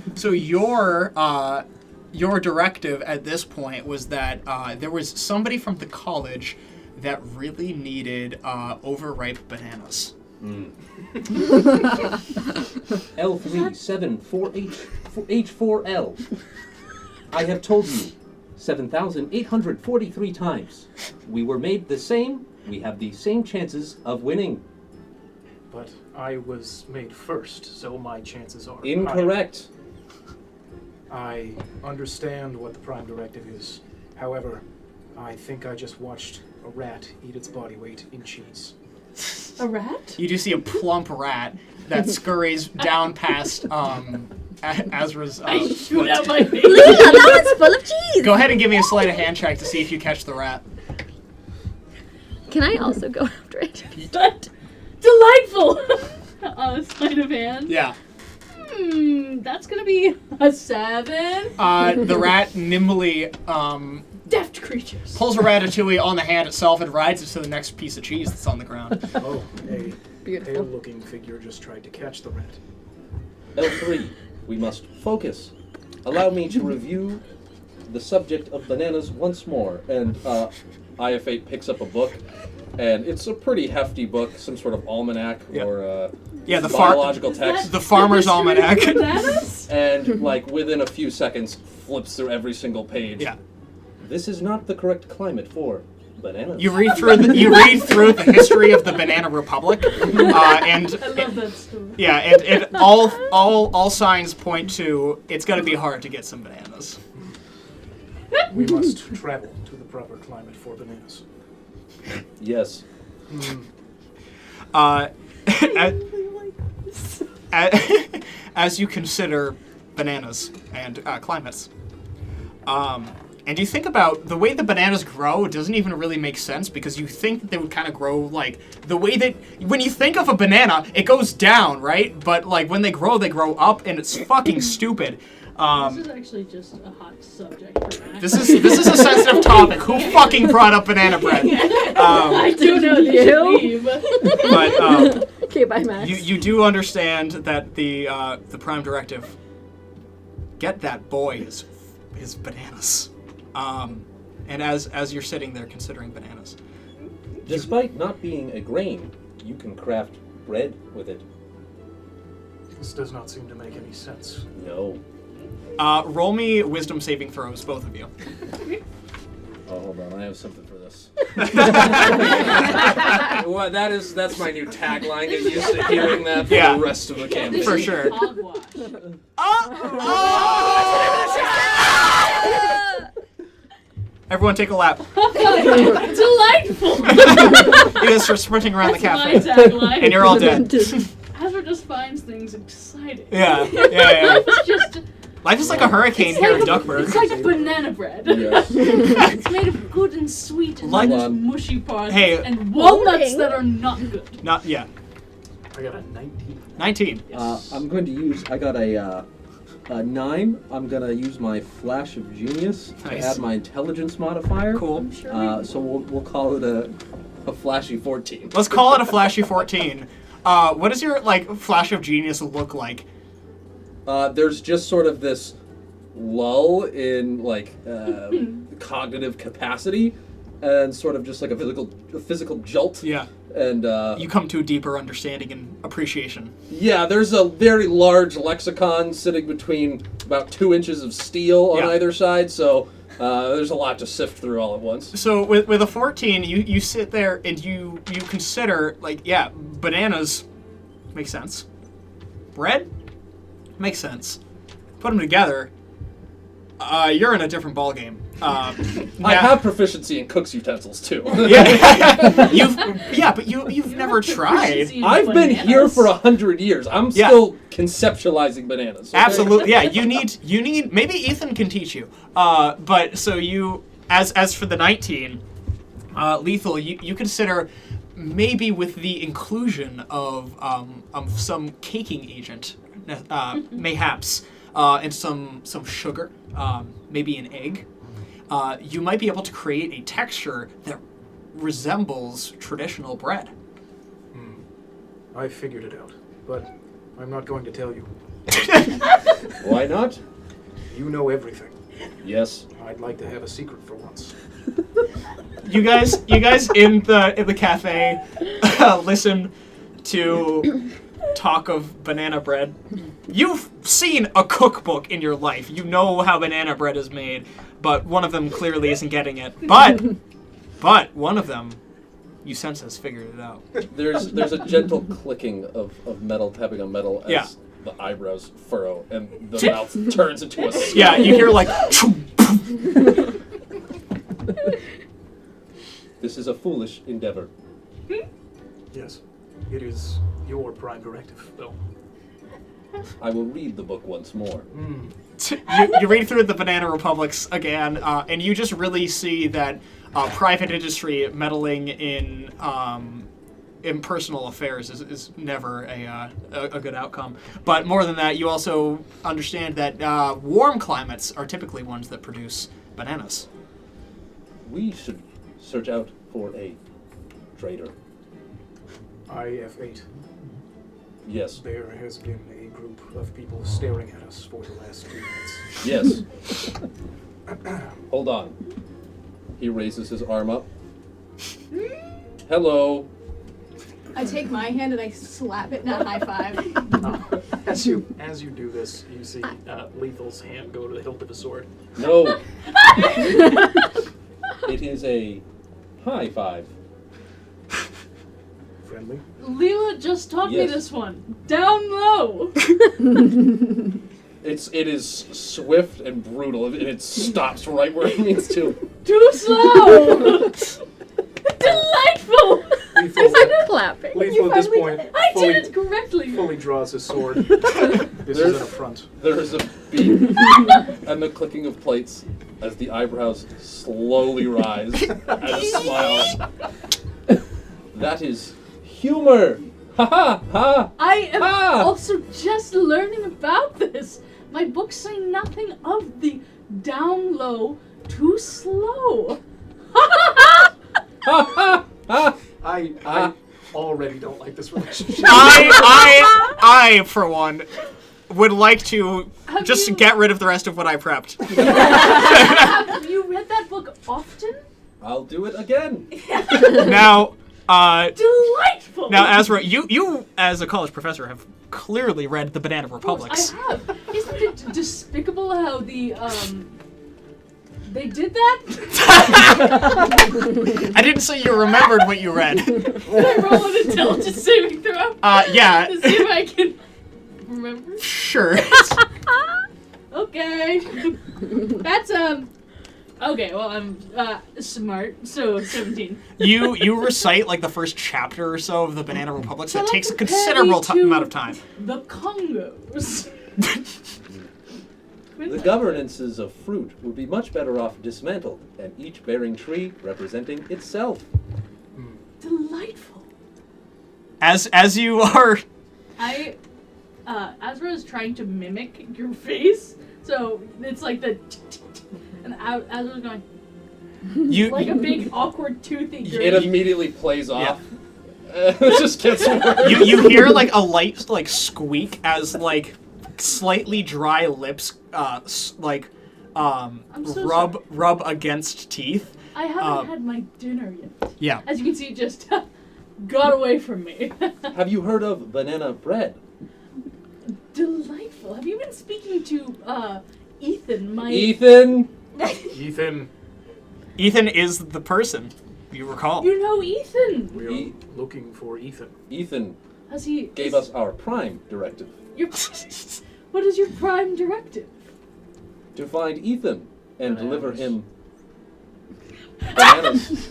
your directive at this point was that there was somebody from the college that really needed overripe bananas. L3748H4L. I have told you 7,843 times. We were made the same. We have the same chances of winning. But I was made first, so my chances are incorrect. I understand what the prime directive is. However, I think I just watched a rat eat its body weight in cheese. A rat? You do see a plump rat that scurries down past Azra's I shoot out my face. Lila, that one's full of cheese! Go ahead and give me a sleight of hand check to see if you catch the rat. Can I also go after it? Delightful! On a sleight of hand? Yeah. That's gonna be a 7. The rat nimbly Deft creatures. pulls a ratatouille on the hand itself and rides it to the next piece of cheese that's on the ground. Oh, a Beautiful. pale-looking figure just tried to catch the rat. L3, we must focus. Allow me to review the subject of bananas once more. And IF8 picks up a book, and it's a pretty hefty book, some sort of almanac or The biological text. The Farmer's Almanac. And like within a few seconds, flips through every single page. Yeah. This is not the correct climate for bananas. You read through the history of the Banana Republic, and I love that story. yeah, and all signs point to it's going to be hard to get some bananas. We must travel to the proper climate for bananas. Yes. As you consider bananas and climates, and you think about the way the bananas grow, it doesn't even really make sense because you think that they would kind of grow like the way that when you think of a banana, it goes down, right? But like when they grow up, and it's fucking stupid. This is actually just a hot subject for Max. This is a sensitive topic. Who fucking brought up banana bread? I do know they should leave. But Okay, bye, Max. you do understand that the prime directive, get that boy his bananas. And as you're sitting there considering bananas, Despite not being a grain, you can craft bread with it. This does not seem to make any sense. No. roll me wisdom saving throws, both of you. Oh, hold on. I have something for this. Well, that's my new tagline. Get used to hearing that for the rest of the campaign. For sure. Everyone take a lap. Delightful! You guys start sprinting around the cafe. My tagline. And you're all dead. Ezra just finds things exciting. Yeah. Life is like a hurricane here in Duckburg. It's like banana bread. Yes. It's made of good and sweet and Like- mushy parts Hey. and walnuts that are not good. I got a 19. 19. I'm going to use. I got a 9. I'm going to use my flash of genius to add my intelligence modifier. Cool. So we'll call it a flashy 14. Let's call it a flashy 14. What does your flash of genius look like? There's just sort of this lull in cognitive capacity, and sort of just like a physical jolt. Yeah. And you come to a deeper understanding and appreciation. Yeah, there's a very large lexicon sitting between about 2 inches of steel on either side, so there's a lot to sift through all at once. So with a 14, you sit there and you consider, bananas makes sense. Bread makes sense. But them together, you're in a different ballgame. I have proficiency in cook's utensils too. But you've never tried. I've been here for 100 years. I'm still conceptualizing bananas. Okay? Absolutely, yeah. You need. Maybe Ethan can teach you. But so you, as for the 19, lethal, you consider maybe with the inclusion of some caking agent, mayhaps, and some sugar, maybe an egg. You might be able to create a texture that resembles traditional bread. I figured it out, but I'm not going to tell you. Why not? You know everything. Yes. I'd like to have a secret for once. You guys in the cafe listen to talk of banana bread. You've seen a cookbook in your life. You know how banana bread is made, but one of them clearly isn't getting it. But one of them, you sense, has figured it out. There's a gentle clicking of metal tapping on metal as the eyebrows furrow and the mouth turns into a skull. Yeah, you hear This is a foolish endeavor. Yes, it is your prime directive, though. I will read the book once more. You read through the Banana Republics again, and you just really see that private industry meddling in personal affairs is never a good outcome. But more than that, you also understand that warm climates are typically ones that produce bananas. We should search out for a trader. IF-8. Yes. There has been a group of people staring at us for the last 2 minutes. Yes. Hold on. He raises his arm up. Hello. I take my hand and I slap it in a high five. As you do this, you see Lethal's hand go to the hilt of a sword. No. It is a high five. Friendly? Leela just taught me this one. Down low. It is swift and brutal, and it stops right where it needs to. Too slow. Delightful. Clapping. Lethal at this point I did it correctly. fully draws his sword. This is an affront. There is a beep and the clicking of plates as the eyebrows slowly rise and a smile. That is humor. Ha ha ha. I am also just learning about this. My books say nothing of the down low, too slow. I already don't like this relationship. I for one, would like to get rid of the rest of what I prepped. Have you read that book often? I'll do it again. Now, delightful. Now, Azra, you as a college professor have clearly read the Banana Republics. I have. Isn't it despicable how they did that? I didn't say you remembered what you read. Can I roll an intelligence saving throw? Yeah. To see if I can remember. Sure. Okay. That's okay, well, I'm smart, so 17. You recite like the first chapter or so of the Banana Republics. That takes a considerable amount of time. The Congos. The governances of fruit would be much better off dismantled, and each bearing tree representing itself. Delightful. As you are... Azra is trying to mimic your face, so it's like the... And Azra's going... like a big, awkward, toothy grin. It immediately plays off, It just gets worse. You hear like a light like squeak as like slightly dry lips rub against teeth. I haven't had my dinner yet. Yeah. As you can see, just got away from me. Have you heard of banana bread? Delightful. Have you been speaking to Ethan? Ethan? Ethan is the person, you recall. You know Ethan. We are looking for Ethan. Ethan Has he gave us our prime directive. What is your prime directive? To find Ethan and deliver him bananas.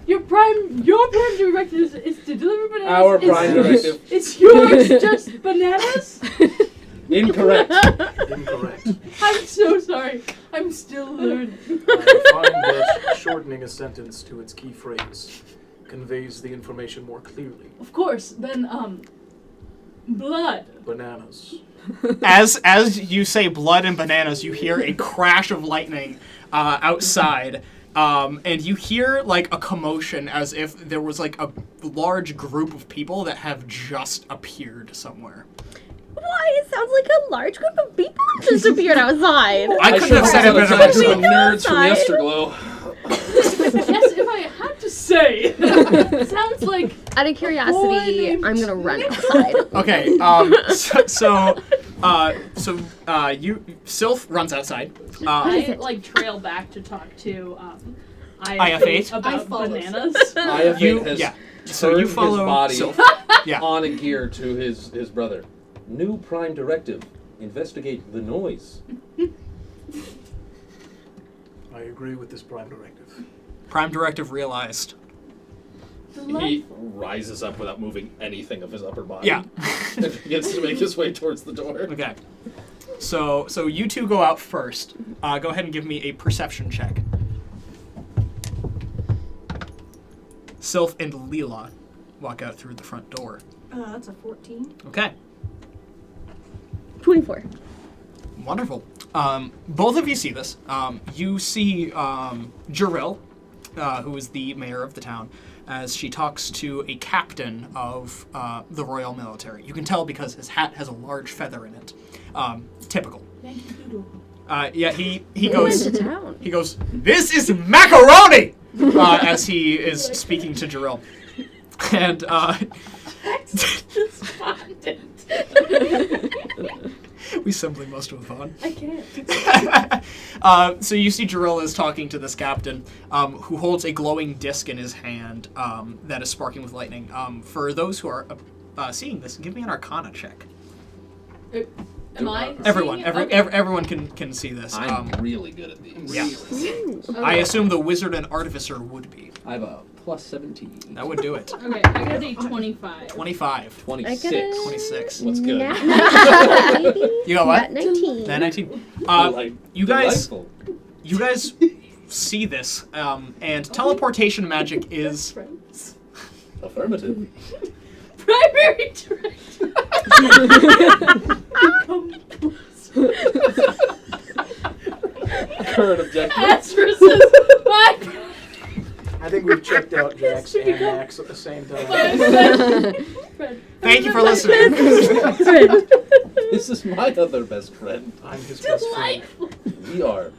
Your prime directive is to deliver bananas. Our prime directive. It's yours, just bananas? Incorrect. Incorrect. I'm so sorry. I'm still learning. I find that shortening a sentence to its key phrase conveys the information more clearly. Of course, then, blood. Bananas. As you say blood and bananas, you hear a crash of lightning outside. And you hear, like, a commotion as if there was, like, a large group of people that have just appeared somewhere. Why? It sounds like a large group of people just appeared outside. I couldn't have said it better Some myself. nerds from Yesterglow. Yes, if I had to say. Sounds like... Out of curiosity, I'm gonna run outside. Okay, Sylph runs outside. I, like, trail back to talk to, IF8 about bananas. IF8 has So you follow his body Sylph. Yeah. on a gear to his brother. New prime directive. Investigate the noise. I agree with this prime directive. Prime directive realized. He rises up without moving anything of his upper body. Yeah. And begins to make his way towards the door. Okay. So you two go out first. Go ahead and give me a perception check. Sylph and Leela walk out through the front door. That's a 14. Okay. 24. Wonderful. Both of you see this. You see Jaril, who is the mayor of the town, as she talks to a captain of the Royal Military. You can tell because his hat has a large feather in it. Typical. Yeah, he goes. Went to town. He goes. This is macaroni, as he is speaking to Jaril, and we simply must move on. I can't. So you see Jaril is talking to this captain, who holds a glowing disc in his hand that is sparking with lightning. For those who are seeing this, give me an Arcana check. Am I? Everyone, seeing it? everyone can see this. I'm really good at these. Yeah. I assume the wizard and artificer would be. I have a plus 17. That would do it. Okay, I got a 25. 25. 26. 26. What's good? You got what? 19. 19. You guys see this, and teleportation magic is Affirmative. Primary directive. Come closer. Current objective. Ezra says, my I think we've checked out Jax and Max at the same time. friend. Thank you for listening. This is my other best friend. I'm his best friend. Delightful. We are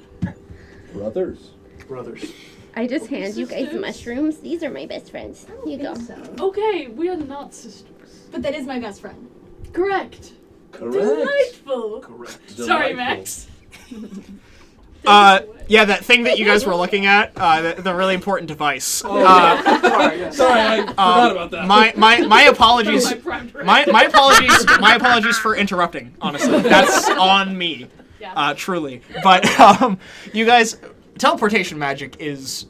brothers. Brothers. I just hand you guys mushrooms. These are my best friends. Here you go. Okay, we are not sisters. But that is my best friend. Correct. Correct. Delightful. Correct. Sorry, Delightful. Max. Yeah, that thing that you guys were looking at, the really important device. Sorry, I forgot about that. My apologies. My prime directive. My apologies for interrupting. Honestly, that's on me. Yeah. Truly. But you guys, teleportation magic is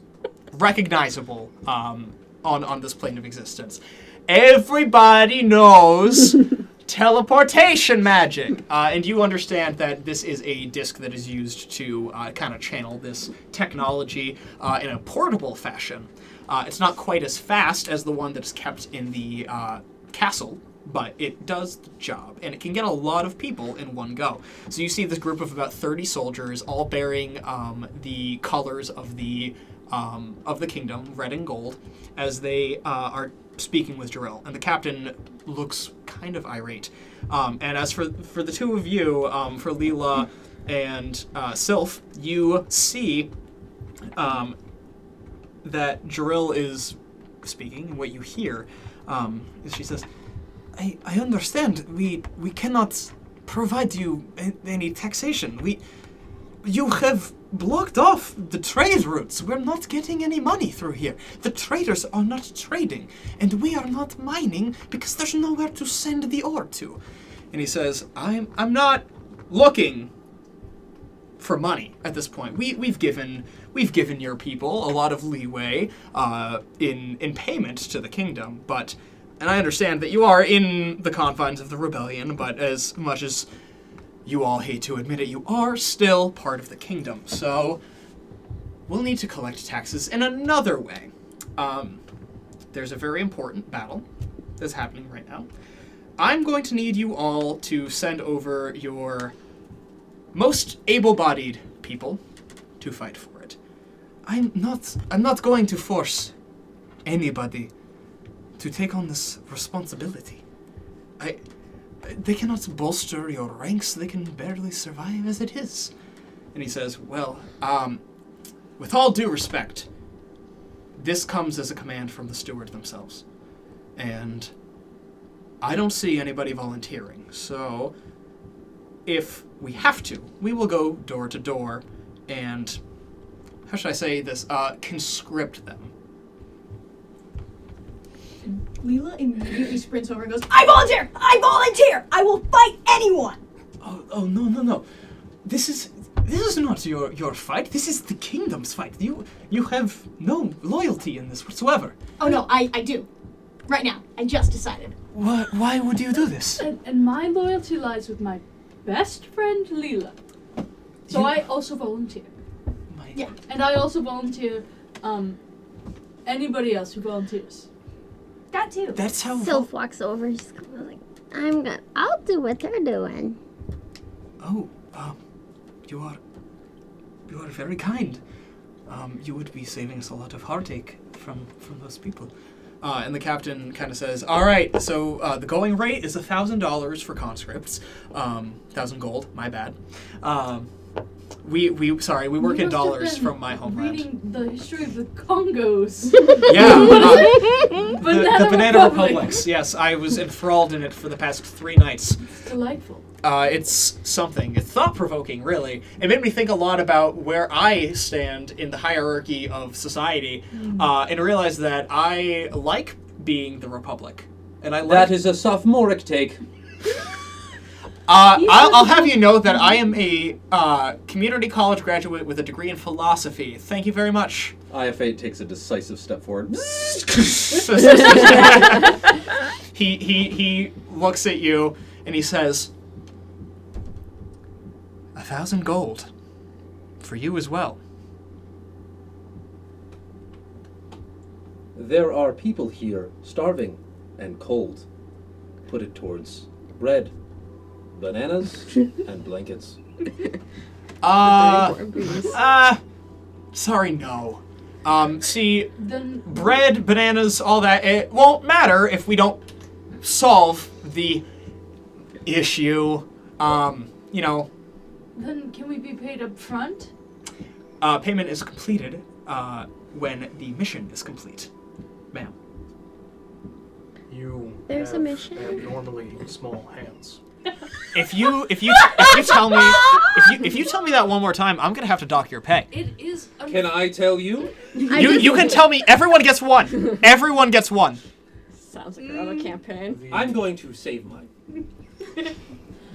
recognizable on this plane of existence. Everybody knows teleportation magic, and you understand that this is a disc that is used to kind of channel this technology in a portable fashion. It's not quite as fast as the one that is kept in the castle, but it does the job, and it can get a lot of people in one go. So you see this group of about 30 soldiers, all bearing the colors of the kingdom, red and gold, as they are speaking with Jarrell, and the captain looks kind of irate. And as for the two of you, for Leela and Sylph, you see that Jarrell is speaking, and what you hear is she says, I understand. We cannot provide you any taxation. You have blocked off the trade routes. We're not getting any money through here. The traders are not trading, and we are not mining because there's nowhere to send the ore to. And he says, I'm not looking for money at this point. We've given your people a lot of leeway in payment to the kingdom, and I understand that you are in the confines of the rebellion, but as much as you all hate to admit it, you are still part of the kingdom. So we'll need to collect taxes in another way. There's a very important battle that's happening right now. I'm going to need you all to send over your most able-bodied people to fight for it. I'm not going to force anybody to take on this responsibility. They cannot bolster your ranks. They can barely survive as it is. And he says, well, with all due respect, this comes as a command from the steward themselves. And I don't see anybody volunteering. So if we have to, we will go door to door and, how should I say this, conscript them. Leela immediately sprints over and goes, I volunteer! I volunteer! I will fight anyone! Oh, no. This is not your fight. This is the kingdom's fight. You have no loyalty in this whatsoever. Oh no, I do. Right now. I just decided. Why would you do this? And my loyalty lies with my best friend, Leela. So I also volunteer. Yeah. And I also volunteer, anybody else who volunteers. That too. That's how... Sylph walks over and just goes like, I'll do what they're doing. Oh, you are very kind. You would be saving us a lot of heartache from those people. And the captain kind of says, all right, so the going rate is $1,000 for conscripts. 1,000 gold, my bad. We work in dollars from my homeland. Reading the history of the Congos. Yeah, the Banana Republics. Yes, I was enthralled in it for the past 3 nights. It's delightful. It's something. It's thought-provoking, really. It made me think a lot about where I stand in the hierarchy of society, and realize that I like being the Republic. And I like... That is a sophomoric take. I'll have you know that I am a community college graduate with a degree in philosophy. Thank you very much. IF8 takes a decisive step forward. He looks at you and he says, 1,000 gold for you as well. There are people here starving and cold. Put it towards bread, bananas, and blankets. Sorry, no. See, bread, bananas, all that, it won't matter if we don't solve the issue. Then can we be paid up front? Payment is completed when the mission is complete, ma'am. There's a mission. Abnormally small hands. If you tell me that one more time, I'm gonna have to dock your pay. It is. Can I tell you? You can tell me. Everyone gets one. Everyone gets one. Sounds like we're on a campaign. I'm going to save mine.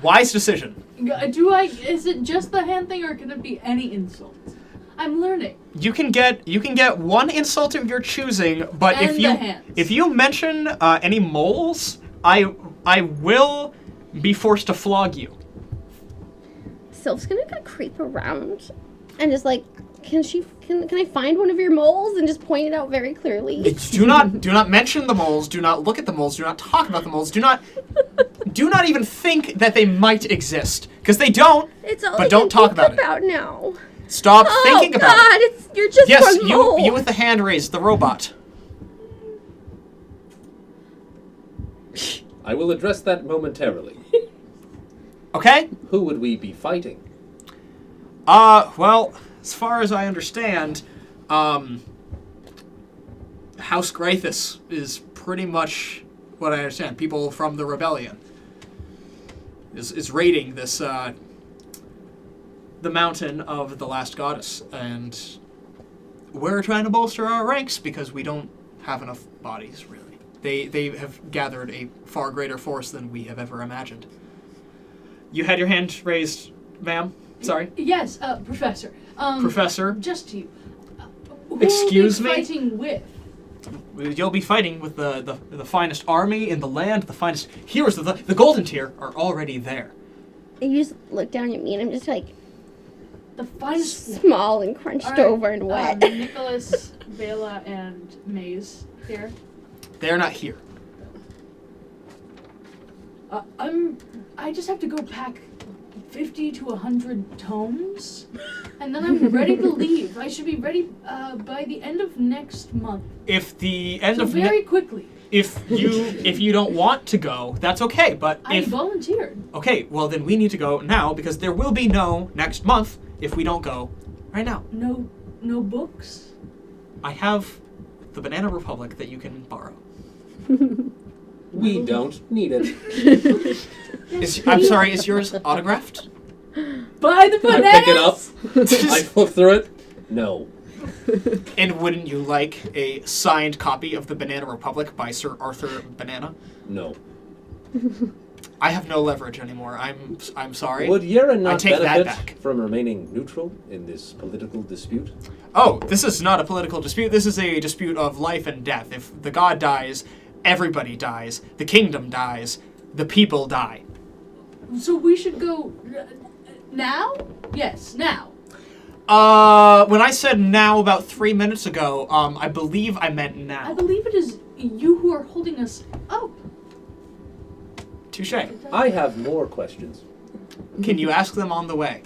Wise decision. Is it just the hand thing, or can it be any insult? I'm learning. You can get one insult of your choosing, but if you mention any moles, I will be forced to flog you. Sylph's gonna creep around and just like, can I find one of your moles and just point it out very clearly? Do not mention the moles. Do not look at the moles. Do not talk about the moles. Do not even think that they might exist, because they don't. It's all but don't talk about it. Now. Stop thinking about it. You're just one mole. Yes, you with the hand raised, the robot. I will address that momentarily. Okay. Who would we be fighting? Well, as far as I understand, House Grathus is pretty much what I understand. People from the rebellion is raiding this, the mountain of the last goddess, and we're trying to bolster our ranks because we don't have enough bodies, really. They have gathered a far greater force than we have ever imagined. You had your hand raised, ma'am? Sorry? Yes, Professor. Professor? Just you. Who Excuse will me? be fighting with? You'll be fighting with the finest army in the land, the finest heroes. The Golantyr are already there. You just look down at me and I'm just like The finest. small and crunched All right, over and wet. Nicholas, Vela, and Maze here. They're not here. I just have to go pack 50 to 100 tomes, and then I'm ready to leave. I should be ready by the end of next month. If the end So of very quickly. if you don't want to go, that's okay. But I if volunteered. okay, well then we need to go now because there will be no next month if we don't go right now. No books. I have the Banana Republic that you can borrow. We don't need it. I'm sorry, is yours autographed? Buy the I bananas. pick it up. I flip through it. No. And wouldn't you like a signed copy of the Banana Republic by Sir Arthur Banana? No. I have no leverage anymore. I'm sorry. Would Yeren not take that benefit back. from remaining neutral in this political dispute? Oh, this is not a political dispute. This is a dispute of life and death. If the god dies, everybody dies. The kingdom dies. The people die. So we should go now? Yes, now. When I said now about 3 minutes ago, I believe I meant now. I believe it is you who are holding us up. Touche. I have more questions. Can you ask them on the way?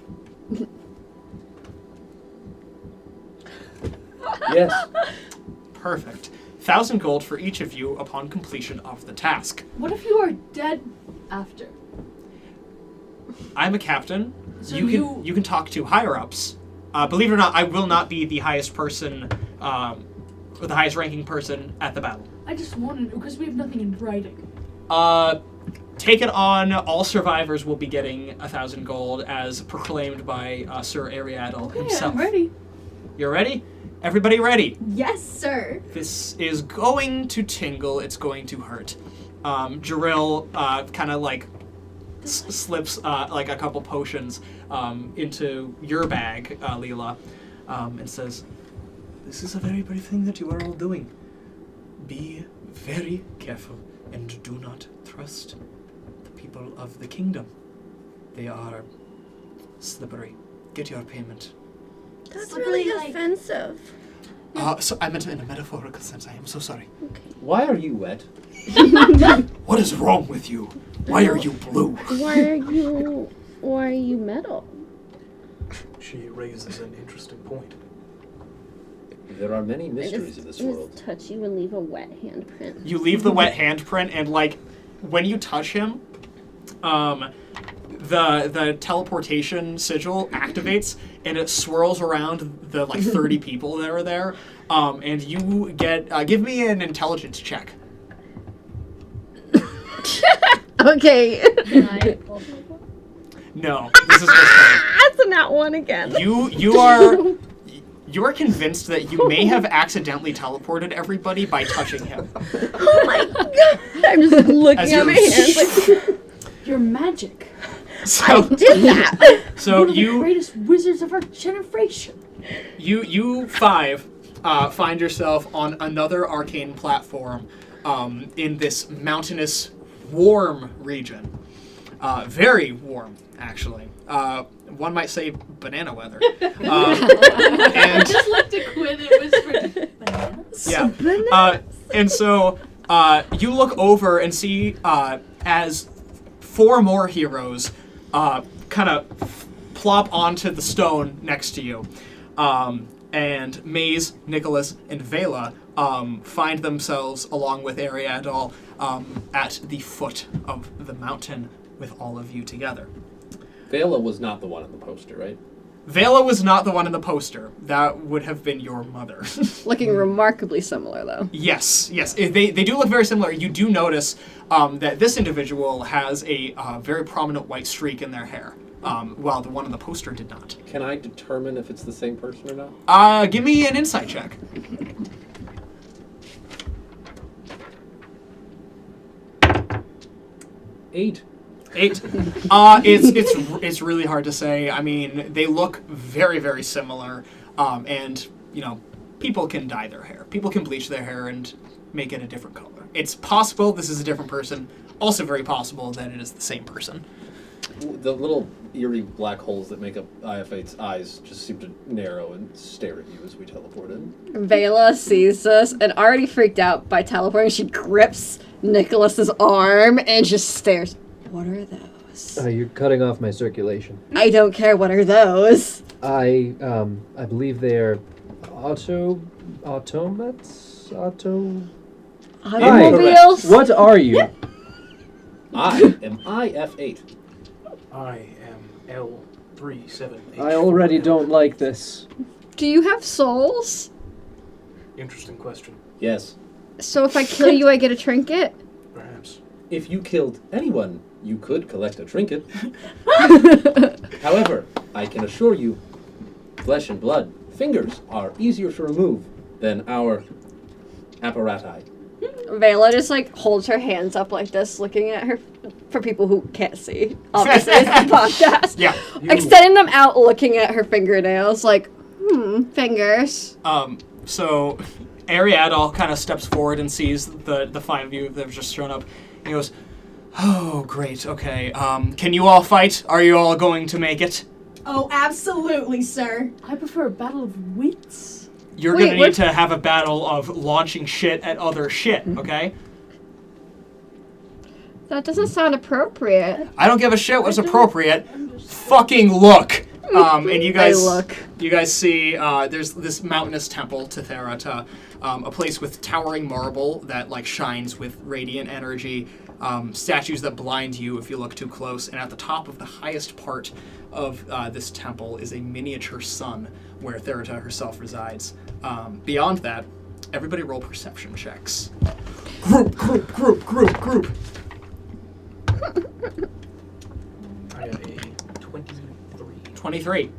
Yes. Perfect. 1,000 gold for each of you upon completion of the task. What if you are dead after? I'm a captain. So You can talk to higher ups. Believe it or not, I will not be the highest person, or the highest ranking person at the battle. I just wanted, because we have nothing in writing. Take it on. All survivors will be getting 1,000 gold, as proclaimed by Sir Ariadne himself. I'm ready. You're ready? Everybody ready? Yes, sir. This is going to tingle. It's going to hurt. Jaril kind of like slips like a couple potions into your bag, Leela, and says, "This is a very brave thing that you are all doing. Be very careful and do not trust the people of the kingdom. They are slippery. Get your payment." That's Slippery, really like- offensive. So I meant it in a metaphorical sense. I am so sorry. Why are you wet? What is wrong with you? Why are you blue? Why are you metal? She raises an interesting point. There are many I mysteries just, of this just world. touch you and leave a wet handprint. You leave the wet handprint, and like when you touch him, the teleportation sigil activates, and it swirls around the like 30 people that are there, and you get give me an intelligence check. Okay. Can I also look one? No, this is just That's a not one again. you are convinced that you may have accidentally teleported everybody by touching him. Oh my god! I'm just looking As at my hands like, Your magic. So, did that. so One of the you greatest wizards of our generation. You five find yourself on another arcane platform in this mountainous, warm region. Very warm, actually. One might say banana weather. I And just looked at Quinn and whispered, bananas? yeah, and so you look over and see as 4 more heroes kind of plop onto the stone next to you. And Maze, Nicholas, and Vela find themselves, along with Ariadne, at the foot of the mountain with all of you together. Vela was not the one in the poster, right? Vela was not the one in the poster. That would have been your mother. Looking remarkably similar, though. Yes. They do look very similar. You do notice that this individual has a very prominent white streak in their hair, while the one in the poster did not. Can I determine if it's the same person or not? Give me an insight check. 8. 8. It's really hard to say. I mean, they look very, very similar, and people can dye their hair. People can bleach their hair and make it a different color. It's possible this is a different person. Also, very possible that it is the same person. The little eerie black holes that make up IF8's eyes just seem to narrow and stare at you as we teleport in. Vela sees this and already freaked out by teleporting. She grips Nicholas's arm and just stares. What are those? You're cutting off my circulation. I don't care. What are those? I believe they're automats? Automobiles? What are you? I am IF8. I am L37H. I already don't like this. Do you have souls? Interesting question. Yes. So if I kill you, I get a trinket? Perhaps. If you killed anyone, you could collect a trinket. However, I can assure you, flesh and blood, fingers are easier to remove than our apparati. Vela just holds her hands up like this, looking at her for people who can't see. Obviously, it's a podcast. Yeah. Extending them out, looking at her fingernails, fingers. So Ariadne kind of steps forward and sees the 5 of you that have just shown up. He goes, "Oh, great. Okay. Can you all fight? Are you all going to make it?" Oh, absolutely, sir. I prefer a battle of wits. You're going to need to have a battle of launching shit at other shit, okay? That doesn't sound appropriate. I don't give a shit what's appropriate. Fucking look. And you guys, you guys see there's this mountainous temple to Therata, a place with towering marble that shines with radiant energy, statues that blind you if you look too close, and at the top of the highest part of this temple is a miniature sun where Therata herself resides. Beyond that, everybody roll perception checks. Group. I got a 23. 23.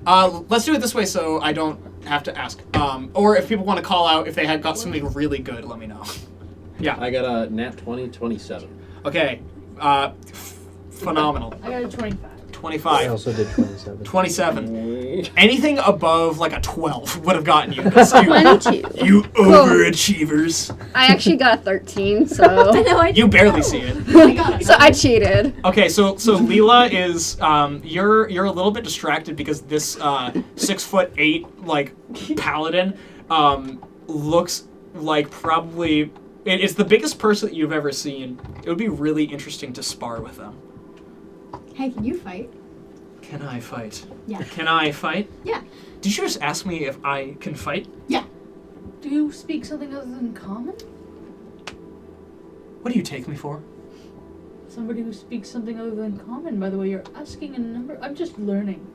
Let's do it this way so I don't have to ask. Or if people want to call out if they had got something really good, let me know. Yeah. I got a nat 20, 27. Okay. Phenomenal. I got a 25. 25. I also did 27. 27. Anything above a 12 would have gotten you. 22. You overachievers. I actually got a 13, so... You barely see it. So I cheated. Okay, so Leela is you're a little bit distracted because this 6'8" paladin looks like probably it's the biggest person that you've ever seen. It would be really interesting to spar with them. Hey, can you fight? Can I fight? Yeah. Can I fight? Yeah. Did you just ask me if I can fight? Yeah. Do you speak something other than common? What do you take me for? Somebody who speaks something other than common. By the way, you're asking a number. I'm just learning.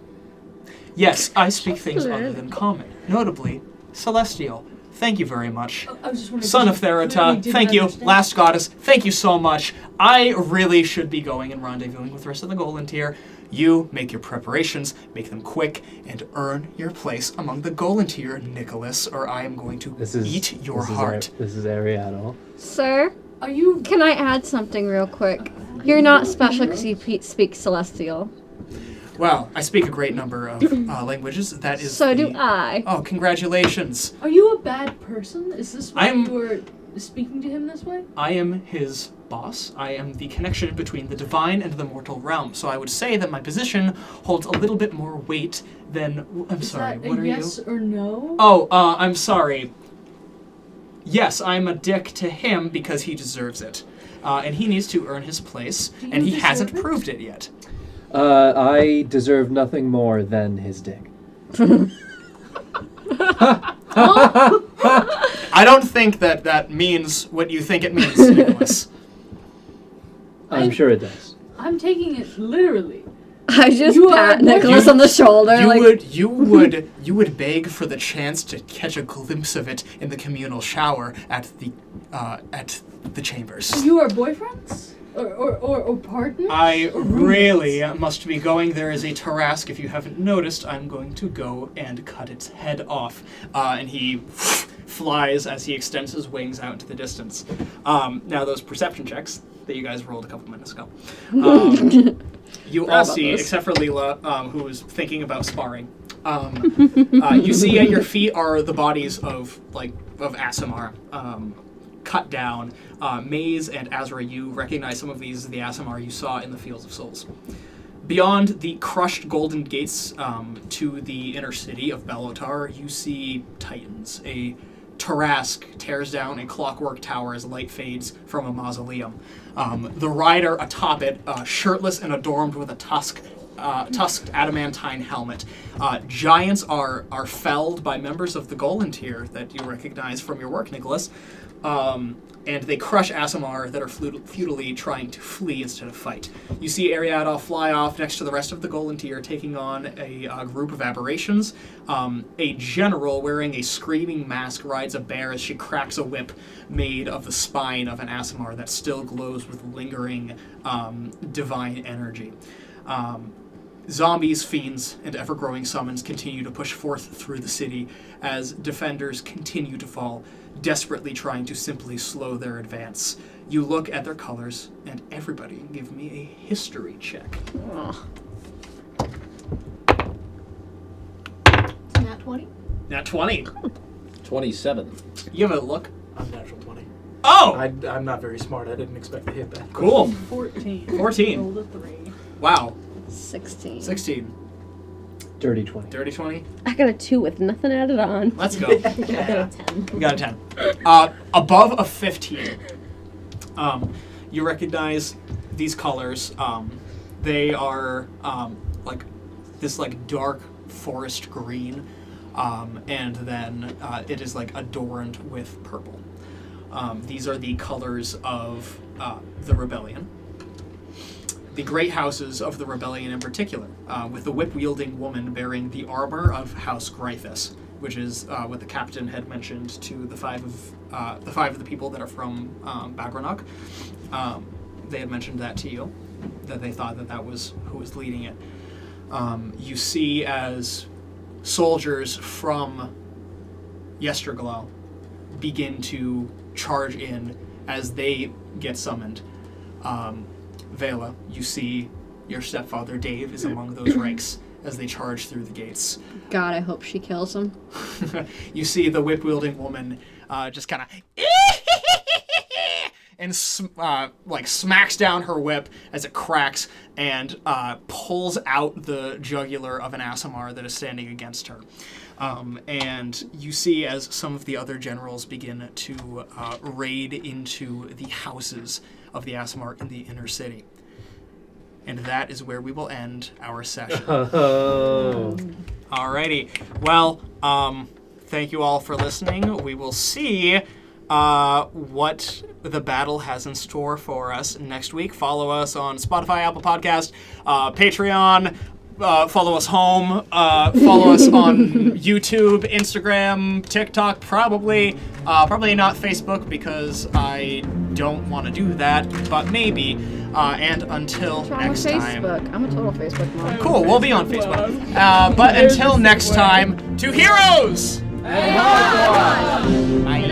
Yes, I speak things other than common, notably celestial. Thank you very much. I was just wondering. Son of Therata, thank you. Last goddess, thank you so much. I really should be going and rendezvousing with the rest of the Golantyr. You make your preparations, make them quick, and earn your place among the Golantyr, Nicholas, or I am going to eat your heart. This is Ariadne. Sir? Are you... Can I add something real quick? You're not special because you speak Celestial. Well, I speak a great number of languages. That is So do I. Oh, congratulations. Are you a bad person? Is this why I'm- you were speaking to him this way? I am his boss. I am the connection between the divine and the mortal realm. So I would say that my position holds a little bit more weight than... I'm sorry, Is that what a are yes you? or no? Oh, I'm sorry. Yes, I'm a dick to him because he deserves it. And he needs to earn his place, and he hasn't proved it yet. I deserve nothing more than his dick. I don't think that means what you think it means, Nicholas. I'm sure it does. I'm taking it literally. I just You pat are- Nicholas on the shoulder. You would beg for the chance to catch a glimpse of it in the communal shower at the chambers. You are boyfriends? Or partners? I Or roommates? really must be going. There is a Tarask. If you haven't noticed, I'm going to go and cut its head off. And he flies as he extends his wings out into the distance. Now, those perception checks that you guys rolled a couple minutes ago. You all see, except for Leela, who is thinking about sparring. You see at your feet are the bodies of Aasimar, cut down. Maze and Azra, you recognize some of these as the Aasimar you saw in the Fields of Souls. Beyond the crushed golden gates to the inner city of Belotar, you see Titans. A Tarask tears down a clockwork tower as light fades from a mausoleum. The rider atop it, shirtless and adorned with a tusked adamantine helmet. Giants are felled by members of the Golantyr that you recognize from your work, Nicholas. And they crush Aasimar that are futilely trying to flee instead of fight. You see Ariadne fly off next to the rest of the Golantyr, taking on a group of aberrations. A general wearing a screaming mask rides a bear as she cracks a whip made of the spine of an Aasimar that still glows with lingering divine energy. Zombies, fiends, and ever-growing summons continue to push forth through the city as defenders continue to fall, desperately trying to simply slow their advance. You look at their colors, and everybody give me a history check. Nat 20. Nat 20. 27. You have a look. I'm natural 20. Oh! I'm not very smart. I didn't expect to hit that. Cool. 14. 14. Rolled a 3. Wow. 16. 16. Dirty 20. Dirty 20. I got a 2 with nothing added on. Let's go. I got a 10. We got a 10. Above a 15, you recognize these colors. They are like this dark forest green, and then it is adorned with purple. These are the colors of the rebellion. The great houses of the rebellion in particular, with the whip-wielding woman bearing the armor of House Grythus, which is what the captain had mentioned to the five of the people that are from Bagranok. They had mentioned that to you, that they thought that was who was leading it. You see as soldiers from Yesterglow begin to charge in as they get summoned. Vela, you see your stepfather Dave is among those ranks as they charge through the gates. God, I hope she kills him. You see the whip-wielding woman just kind of and smacks down her whip as it cracks and pulls out the jugular of an Aasimar that is standing against her. And you see as some of the other generals begin to raid into the houses of the Aasimar in the inner city. And that is where we will end our session. Alrighty. Well, thank you all for listening. We will see what the battle has in store for us next week. Follow us on Spotify, Apple Podcast, Patreon. Follow us home. Follow us on YouTube, Instagram, TikTok, probably not Facebook because I don't want to do that, but maybe. And until What's wrong next with time. Facebook? I'm a total Facebook mom. Cool, we'll be on Facebook. But until next time, to Heroes! Bye.